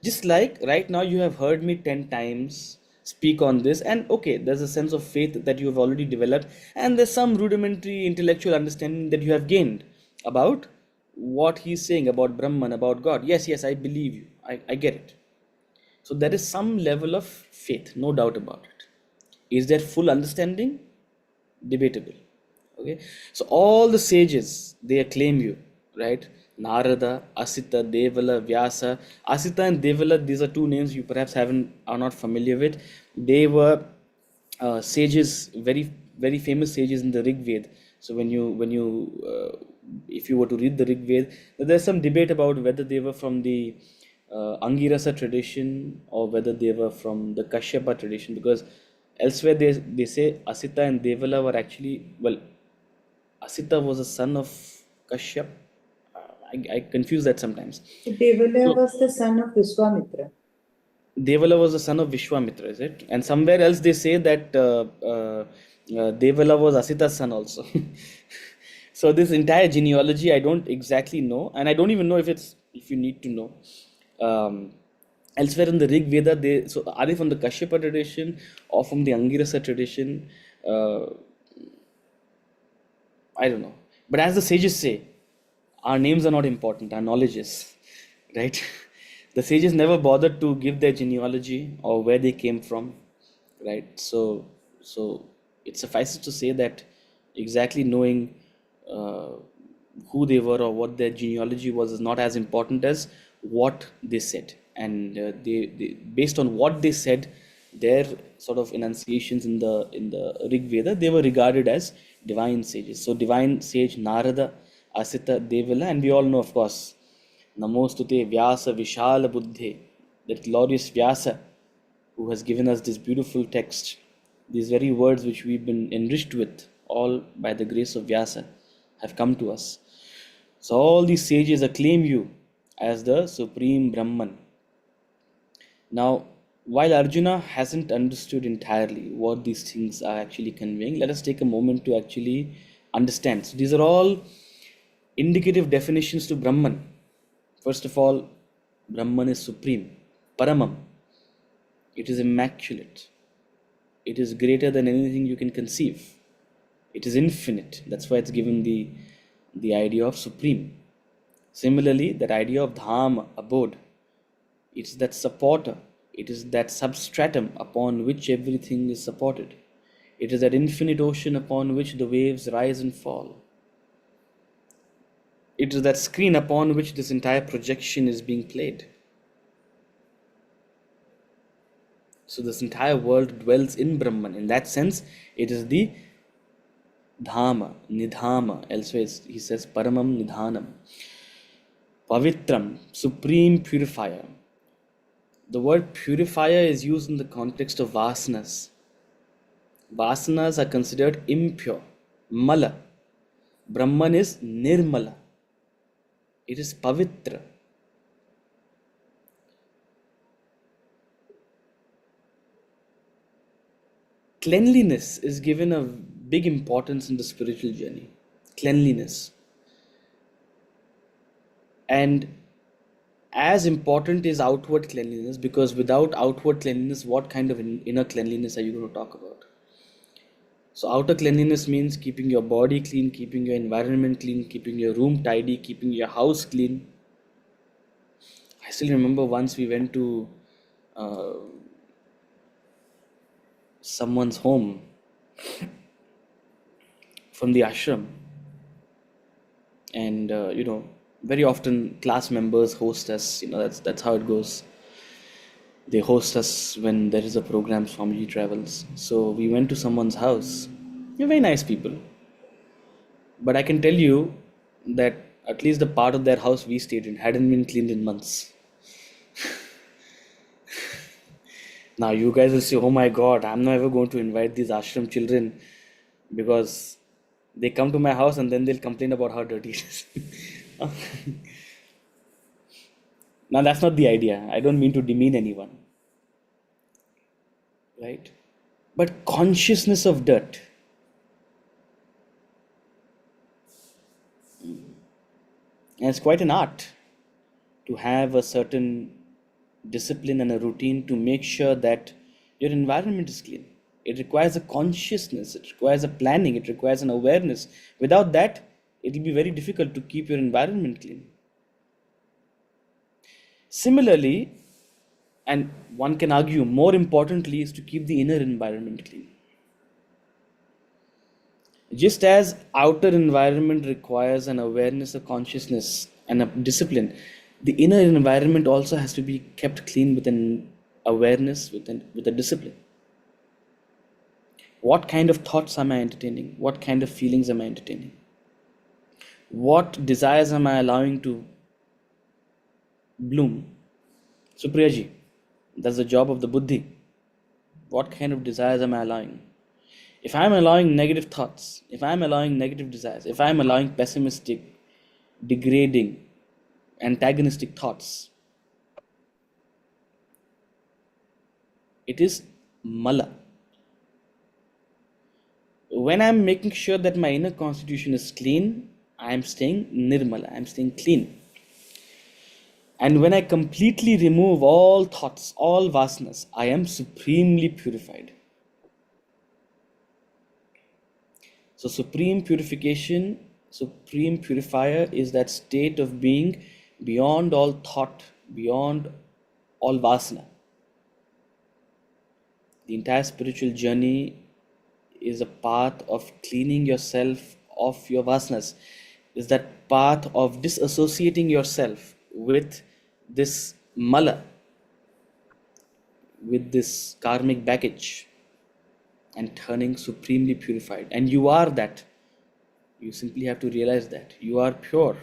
Just like right now, you have heard me 10 times speak on this, and okay, there's a sense of faith that you have already developed, and there's some rudimentary intellectual understanding that you have gained about what he's saying about Brahman, about God. Yes, I believe you. I get it. So there is some level of faith, no doubt about it. Is there full understanding? Debatable. Okay. So all the sages, they acclaim you, right? Narada, Asita, Devala, Vyasa. Asita and Devala, these are two names you perhaps are not familiar with. They were sages, very famous sages in the Rig Veda. So if you were to read the Rig Veda, there's some debate about whether they were from the Angirasa tradition or whether they were from the Kashyapa tradition, because elsewhere they say Asita and Devala were actually, well, Asita was a son of Kashyap. I confuse that sometimes. Devala was the son of Vishwamitra. Devala was the son of Vishwamitra, is it? And somewhere else they say that Devala was Asita's son also. So this entire genealogy I don't exactly know, and I don't even know if you need to know. Elsewhere in the Rig Veda, are they from the Kashyapa tradition or from the Angirasa tradition? I don't know. But as the sages say, our names are not important, our knowledge is, right? The sages never bothered to give their genealogy or where they came from, right? So it suffices to say that exactly knowing who they were or what their genealogy was is not as important as what they said. And they based on what they said, their sort of enunciations in the Rig Veda, they were regarded as divine sages. So divine sage Narada, Asita, Devala, and we all know, of course, Namostute Vyasa Vishala Buddhe, that glorious Vyasa who has given us this beautiful text, these very words which we've been enriched with, all by the grace of Vyasa, have come to us. So all these sages acclaim you as the supreme Brahman. Now, while Arjuna hasn't understood entirely what these things are actually conveying, let us take a moment to actually understand. So these are all indicative definitions to Brahman. First of all, Brahman is supreme, Paramam. It is immaculate. It is greater than anything you can conceive. It is infinite. That's why it's given the idea of supreme. Similarly, that idea of Dham, abode, it's that supporter. It is that substratum upon which everything is supported. It is that infinite ocean upon which the waves rise and fall. It is that screen upon which this entire projection is being played. So this entire world dwells in Brahman. In that sense, it is the Dhama, Nidhama. Elsewhere he says Paramam Nidhanam. Pavitram, supreme purifier. The word purifier is used in the context of vasanas. Vasanas are considered impure, mala. Brahman is nirmala. It is pavitra. Cleanliness is given a big importance in the spiritual journey. Cleanliness. And as important is outward cleanliness, because without outward cleanliness, what kind of inner cleanliness are you going to talk about? So outer cleanliness means keeping your body clean, keeping your environment clean, keeping your room tidy, keeping your house clean. I still remember once we went to someone's home from the ashram, and very often class members host us. That's how it goes. They host us when there is a program, Swamiji Travels. So we went to someone's house. They're very nice people. But I can tell you that at least the part of their house we stayed in hadn't been cleaned in months. Now you guys will say, oh my God, I'm not ever going to invite these ashram children because they come to my house and then they'll complain about how dirty it is. Now that's not the idea. I don't mean to demean anyone. Right? But consciousness of dirt. And it's quite an art to have a certain discipline and a routine to make sure that your environment is clean. It requires a consciousness, it requires a planning, it requires an awareness. Without that, it will be very difficult to keep your environment clean. Similarly, and one can argue more importantly, is to keep the inner environment clean. Just as outer environment requires an awareness, a consciousness, and a discipline, the inner environment also has to be kept clean with an awareness, with a discipline. What kind of thoughts am I entertaining? What kind of feelings am I entertaining? What desires am I allowing to bloom? Supriyaji, that's the job of the buddhi. What kind of desires am I allowing? If I'm allowing negative thoughts, if I'm allowing negative desires, if I'm allowing pessimistic, degrading, antagonistic thoughts, it is mala. When I'm making sure that my inner constitution is clean, I'm staying nirmala, I'm staying clean. And when I completely remove all thoughts, all vasanas, I am supremely purified. So supreme purification, supreme purifier is that state of being beyond all thought, beyond all vasana. The entire spiritual journey is a path of cleaning yourself of your vasanas, is that path of disassociating yourself with this mala, with this karmic baggage, and turning supremely purified. And you are that. You simply have to realize that. You are pure.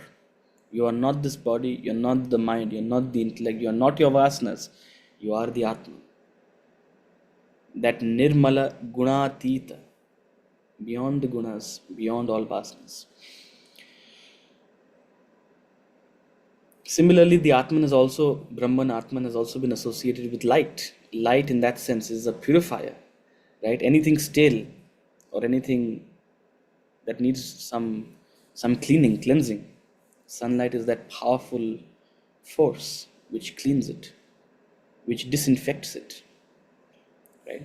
You are not this body, you're not the mind, you're not the intellect, you're not your vasanas. You are the Atma. That nirmala gunatita, beyond the gunas, beyond all vasanas. Similarly, the Atman is also, Brahman, Atman has also been associated with light. Light in that sense is a purifier, right? Anything stale or anything that needs some cleaning, cleansing. Sunlight is that powerful force which cleans it, which disinfects it, right?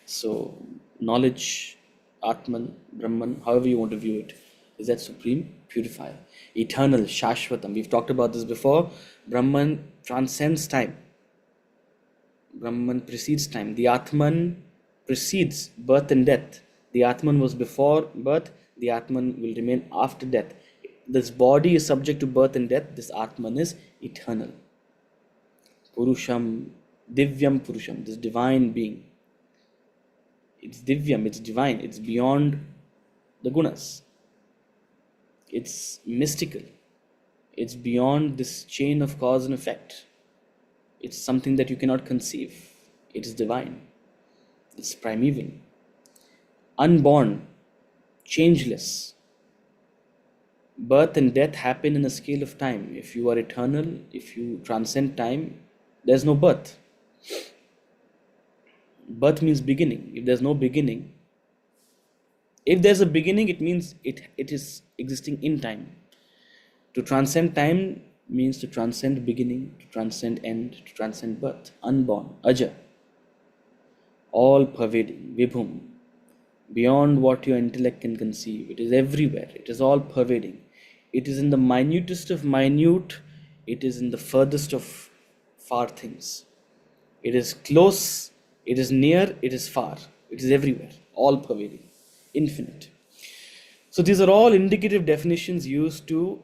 So, knowledge, Atman, Brahman, however you want to view it, is that supreme purifier. Eternal, Shashvatam. We've talked about this before. Brahman transcends time. Brahman precedes time. The Atman precedes birth and death. The Atman was before birth. The Atman will remain after death. This body is subject to birth and death. This Atman is eternal. Purusham, Divyam Purusham, this divine being. It's Divyam, it's divine, it's beyond the gunas. It's mystical. It's beyond this chain of cause and effect. It's something that you cannot conceive. It is divine. It's primeval. Unborn, changeless. Birth and death happen in a scale of time. If you are eternal, if you transcend time, there's no birth. Birth means beginning. If there's no beginning, if there's a beginning, it means it is existing in time. To transcend time means to transcend beginning, to transcend end, to transcend birth. Unborn, aja, all pervading, vibhum, beyond what your intellect can conceive. It is everywhere. It is all pervading. It is in the minutest of minute. It is in the furthest of far things. It is close, it is near, it is far. It is everywhere, all pervading, infinite. So these are all indicative definitions used to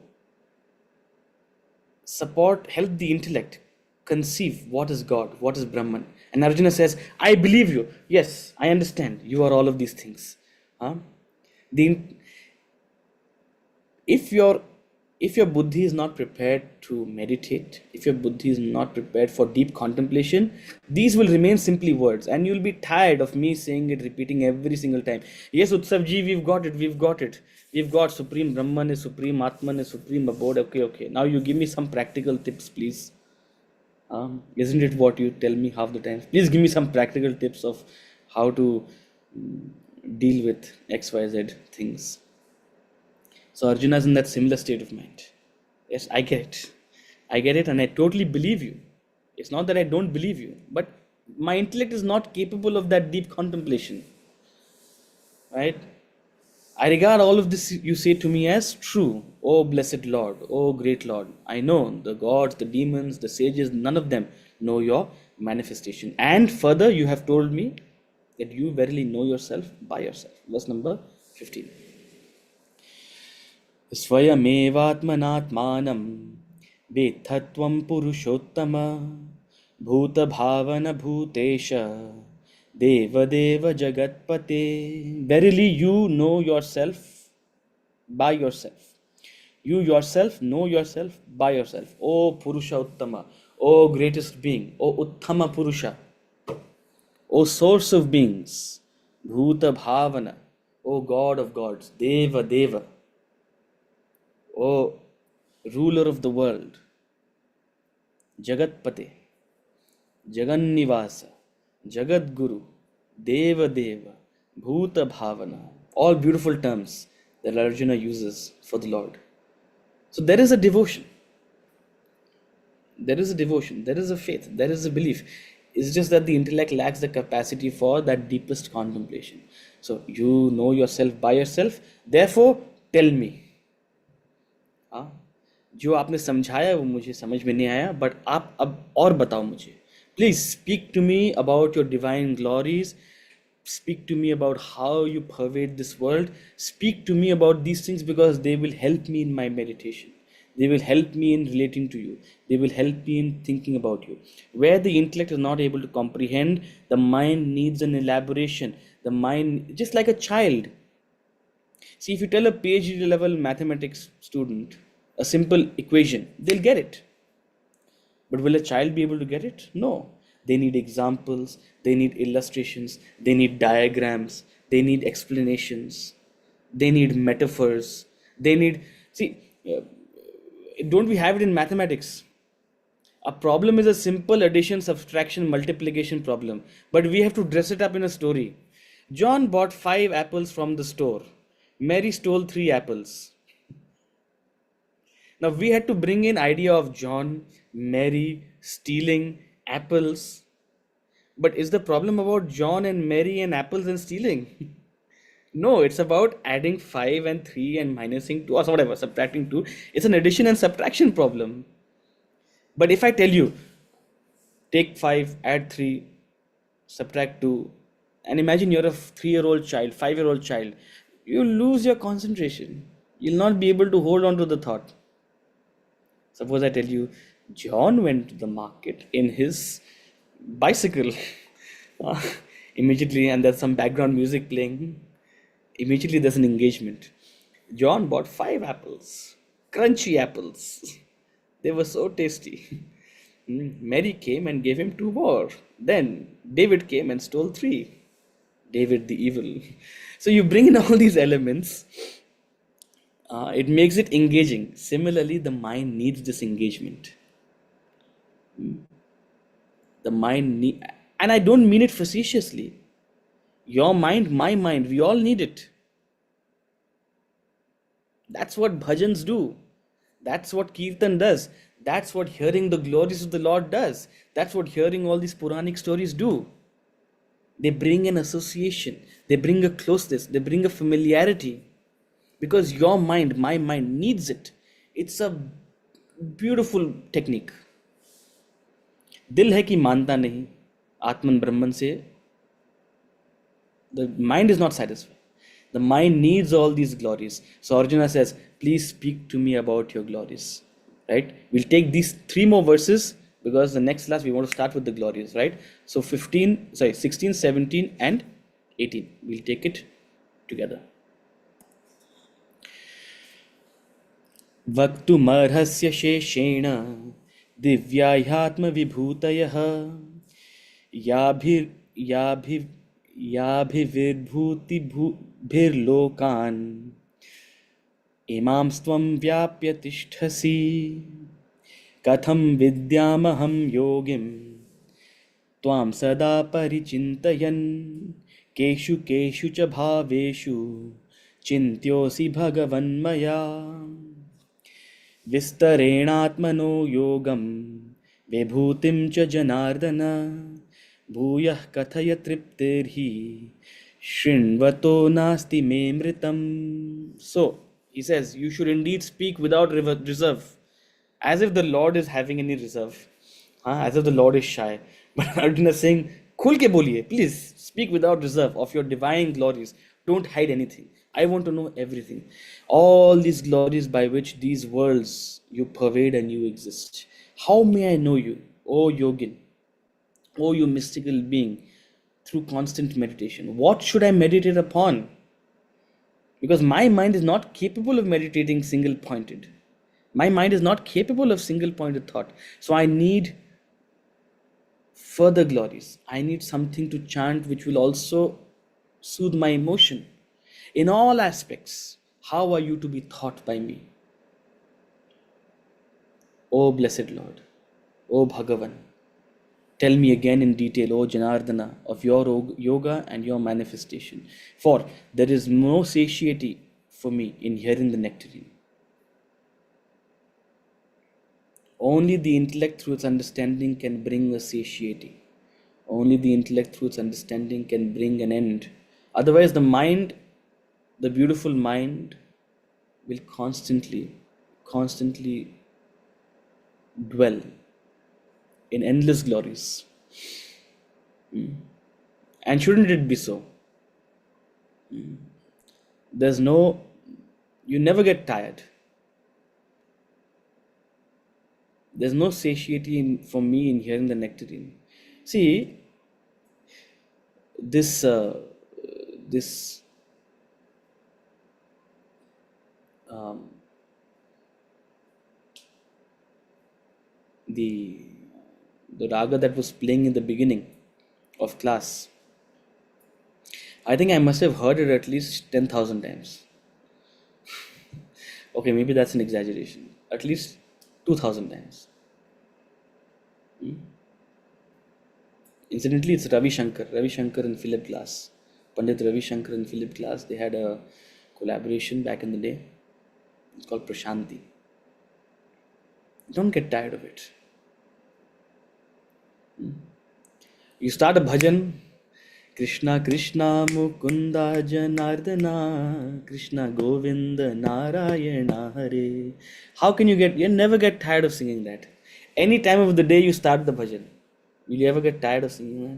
help the intellect conceive what is God, what is Brahman. And Arjuna says, I believe you. Yes, I understand. You are all of these things. If your buddhi is not prepared to meditate, if your buddhi is not prepared for deep contemplation, these will remain simply words, and you'll be tired of me saying it, repeating every single time. Yes, Utsavji, we've got it. We've got Supreme Brahman is Supreme Atman is Supreme Abode. Okay. Now you give me some practical tips, please. Isn't it what you tell me half the time? Please give me some practical tips of how to deal with XYZ things. So Arjuna is in that similar state of mind. Yes, I get it, and I totally believe you. It's not that I don't believe you, but my intellect is not capable of that deep contemplation. Right? I regard all of this you say to me as true. Oh blessed Lord, oh great Lord. I know the gods, the demons, the sages, none of them know your manifestation. And further, you have told me that you verily know yourself by yourself. Verse number 15. स्वयमेवात्मनात्मानं वेत्थत्वं पुरुषोत्तम भूतभावनभूतेश देवदेव जगत्पते. Verily you know yourself by yourself. You yourself know yourself by yourself. O Purusha Uttama, O greatest being, O Uttama Purusha, O source of beings, Bhuta Bhavana, O God of gods, Deva Deva, O ruler of the world, Jagatpate, Jagannivasa, Jagadguru, Deva Deva, Bhuta Bhavana, all beautiful terms that Arjuna uses for the Lord. So there is a devotion, there is a devotion, there is a faith, there is a belief. It's just that the intellect lacks the capacity for that deepest contemplation. So you know yourself by yourself, therefore tell me. हाँ, जो आपने समझाया वो मुझे समझ में नहीं आया, बट आप अब और बताओ मुझे. Please speak to me about your divine glories. Speak to me about how you pervade this world. Speak to me about these things because they will help me in my meditation. They will help me in relating to you. They will help me in thinking about you. Where the intellect is not able to comprehend, the mind needs an elaboration. The mind, just like a child. See, if you tell a PhD level mathematics student a simple equation, they'll get it. But will a child be able to get it? No. They need examples, they need illustrations, they need diagrams, they need explanations, they need metaphors, they need. See, don't we have it in mathematics? A problem is a simple addition, subtraction, multiplication problem, but we have to dress it up in a story. John bought 5 apples from the store. Mary stole 3 apples. Now we had to bring in idea of John, Mary stealing apples. But is the problem about John and Mary and apples and stealing? No, it's about adding 5 and 3 and minusing 2 or whatever, subtracting 2. It's an addition and subtraction problem. But if I tell you, take 5, add 3, subtract 2, and imagine you're a 3-year-old child, 5-year-old child, you lose your concentration. You'll not be able to hold on to the thought. Suppose I tell you, John went to the market in his bicycle. Immediately, and there's some background music playing. Immediately, there's an engagement. John bought 5 apples, crunchy apples. They were so tasty. Mary came and gave him 2 more. Then David came and stole 3. David the evil. So you bring in all these elements. It makes it engaging. Similarly, the mind needs this engagement. The mind and I don't mean it facetiously. Your mind, my mind, we all need it. That's what bhajans do. That's what kirtan does. That's what hearing the glories of the Lord does. That's what hearing all these Puranic stories do. They bring an association. They bring a closeness. They bring a familiarity. Because your mind, my mind needs it. It's a beautiful technique. दिल है कि मानता नहीं आत्मन ब्रह्मन से. The mind is not satisfied. The mind needs all these glories. So Arjuna says, please speak to me about your glories. Right? We'll take these 3 more verses because the next class we want to start with the glories. Right? So 16, 17 and 18. We'll take it together. वक्तुमर्हस्य शेषेण दिव्याह्यात्मविभूतयः याभिर्भूतिभिर्लोकान् इमांस्त्वं व्याप्य तिष्ठसि कथं विद्यामहं योगिं त्वां सदा परिचिन्तयन् केषु केषु च भावेषु चिन्त्योऽसि भगवन्मया विस्तरेणात्मनो योगं विभूतिं च जनार्दन भूयः कथय तृप्तिर्हि शृण्वतो नास्ति मे मृतम्. So he says you should indeed speak without reserve, as if the Lord is having any reserve, as if the Lord is shy. But Arjuna is saying, khul ke boliye, please speak without reserve of your divine glories. Don't hide anything. I want to know everything. All these glories by which these worlds you pervade and you exist. How may I know you, O yogin, O you mystical being, through constant meditation? What should I meditate upon? Because my mind is not capable of meditating single pointed. My mind is not capable of single pointed thought. So I need further glories. I need something to chant which will also soothe my emotion. In all aspects, how are you to be thought by me? O blessed Lord, O Bhagavan, tell me again in detail, O Janardana, of your yoga and your manifestation. For there is no satiety for me in hearing the nectarine. Only the intellect through its understanding can bring a satiety. Only the intellect through its understanding can bring an end. Otherwise, the mind, the beautiful mind, will constantly dwell in endless glories. And shouldn't it be so? You never get tired. There's no satiety for me in hearing the nectarine. See, this the raga that was playing in the beginning of class, I think I must have heard it at least 10,000 times. Okay, maybe that's an exaggeration. At least 2,000 times. Incidentally, it's Ravi Shankar and Philip Glass. Pandit Ravi Shankar and Philip Glass, they had a collaboration back in the day. It's called Prashanti. Don't get tired of it. You start a bhajan, Krishna Krishna Mukunda Janardana, Krishna Govinda Narayana Hare. How can you never get tired of singing that. Any time of the day you start the bhajan. Will you ever get tired of singing that?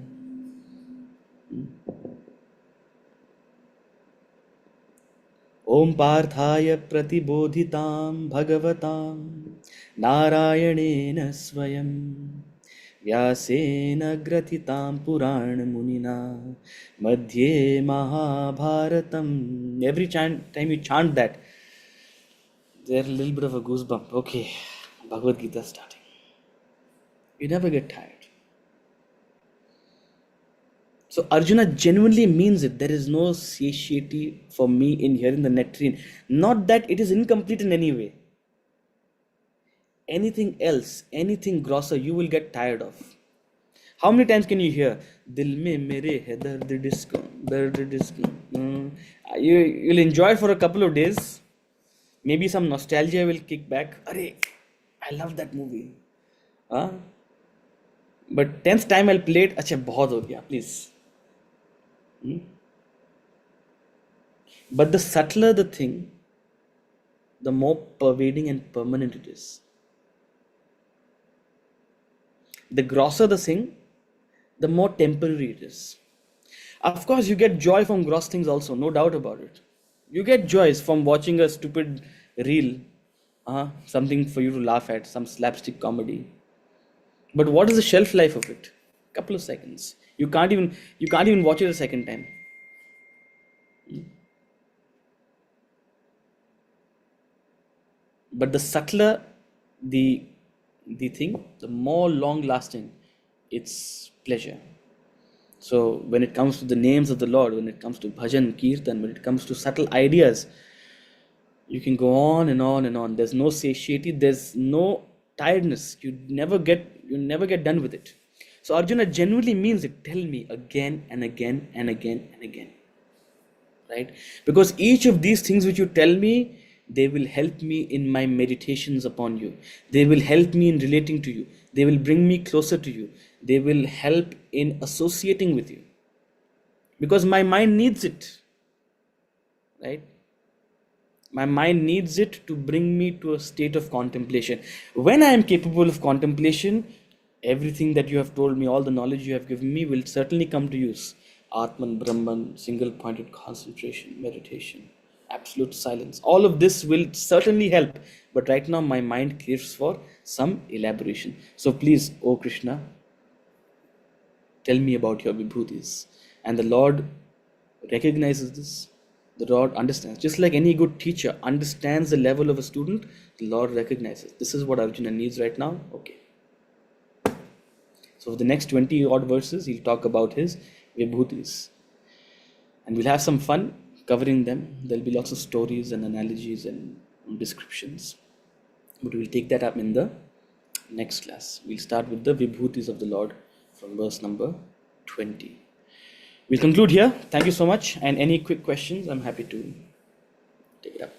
Om Parthaya Pratibodhitam Bhagavatam Narayanena Swayam Vyasena Gratitam Puran Munina Madhye Mahabharatam. Every time you chant that, there's a little bit of a goosebump. Okay, Bhagavad Gita starting. You never get tired. So Arjuna genuinely means it. There is no satiety for me in hearing the nectarine. Not that it is incomplete in any way. Anything else, anything grosser, you will get tired of. How many times can you hear Dil mein mere hai dard disco? You'll enjoy it for a couple of days. Maybe some nostalgia will kick back. Arey, I love that movie. But 10th time I'll play it. Acha, bahut ho gaya, please. But the subtler the thing, the more pervading and permanent it is. The grosser the thing, the more temporary it is. Of course, you get joy from gross things also, no doubt about it. You get joys from watching a stupid reel, something for you to laugh at, some slapstick comedy. But what is the shelf life of it? Couple of seconds. You can't even watch it a second time. But the subtler the thing, the more long lasting its pleasure. So when it comes to the names of the Lord, when it comes to bhajan, kirtan, when it comes to subtle ideas, you can go on and on and on. There's no satiety, there's no tiredness. You never get done with it. So Arjuna genuinely means it. Tell me again and again and again and again. Right? Because each of these things which you tell me, they will help me in my meditations upon you. They will help me in relating to you. They will bring me closer to you. They will help in associating with you. Because my mind needs it. Right? My mind needs it to bring me to a state of contemplation. When I am capable of contemplation, everything that you have told me, all the knowledge you have given me will certainly come to use. Atman, Brahman, single pointed concentration, meditation. absolute silence. All of this will certainly help, but right now my mind craves for some elaboration. So please, O Krishna, tell me about your vibhutis. And the Lord recognizes this. The Lord understands. Just like any good teacher understands the level of a student, the Lord recognizes. This is what Arjuna needs right now. Okay. So for the next 20 odd verses, he'll talk about his vibhutis. And we'll have some fun covering them. There'll be lots of stories and analogies and descriptions. But we'll take that up in the next class. We'll start with the vibhutis of the Lord from verse number 20. We'll conclude here. Thank you so much. And any quick questions, I'm happy to take it up.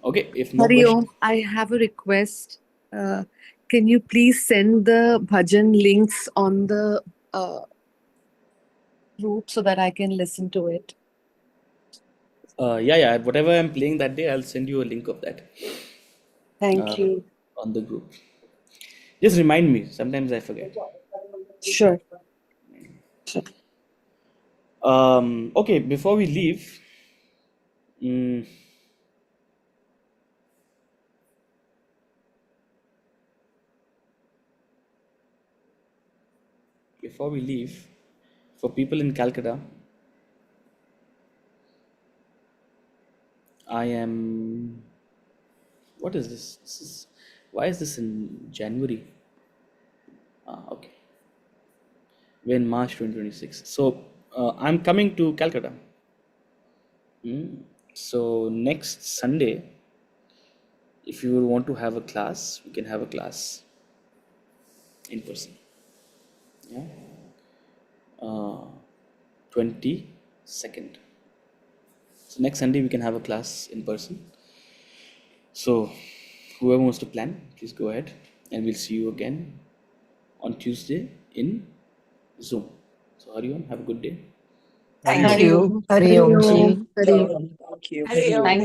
Okay, if no Hari questions. Om, I have a request. Can you please send the bhajan links on the group so that I can listen to it? Yeah, whatever I'm playing that day, I'll send you a link of that Thank you. on the group. Just remind me. Sometimes I forget. Sure. Okay, before we leave, for people in Calcutta, I am. What is this? Why is this in January? Okay. We're in March 2026. So I'm coming to Calcutta. So next Sunday, if you want to have a class, we can have a class in person. Yeah. 22nd. So next Sunday we can have a class in person. So whoever wants to plan, please go ahead, and we'll see you again on Tuesday in Zoom. So Hari Om, have a good day. Thank you. Hari Om ji. Hari Om. Thank you.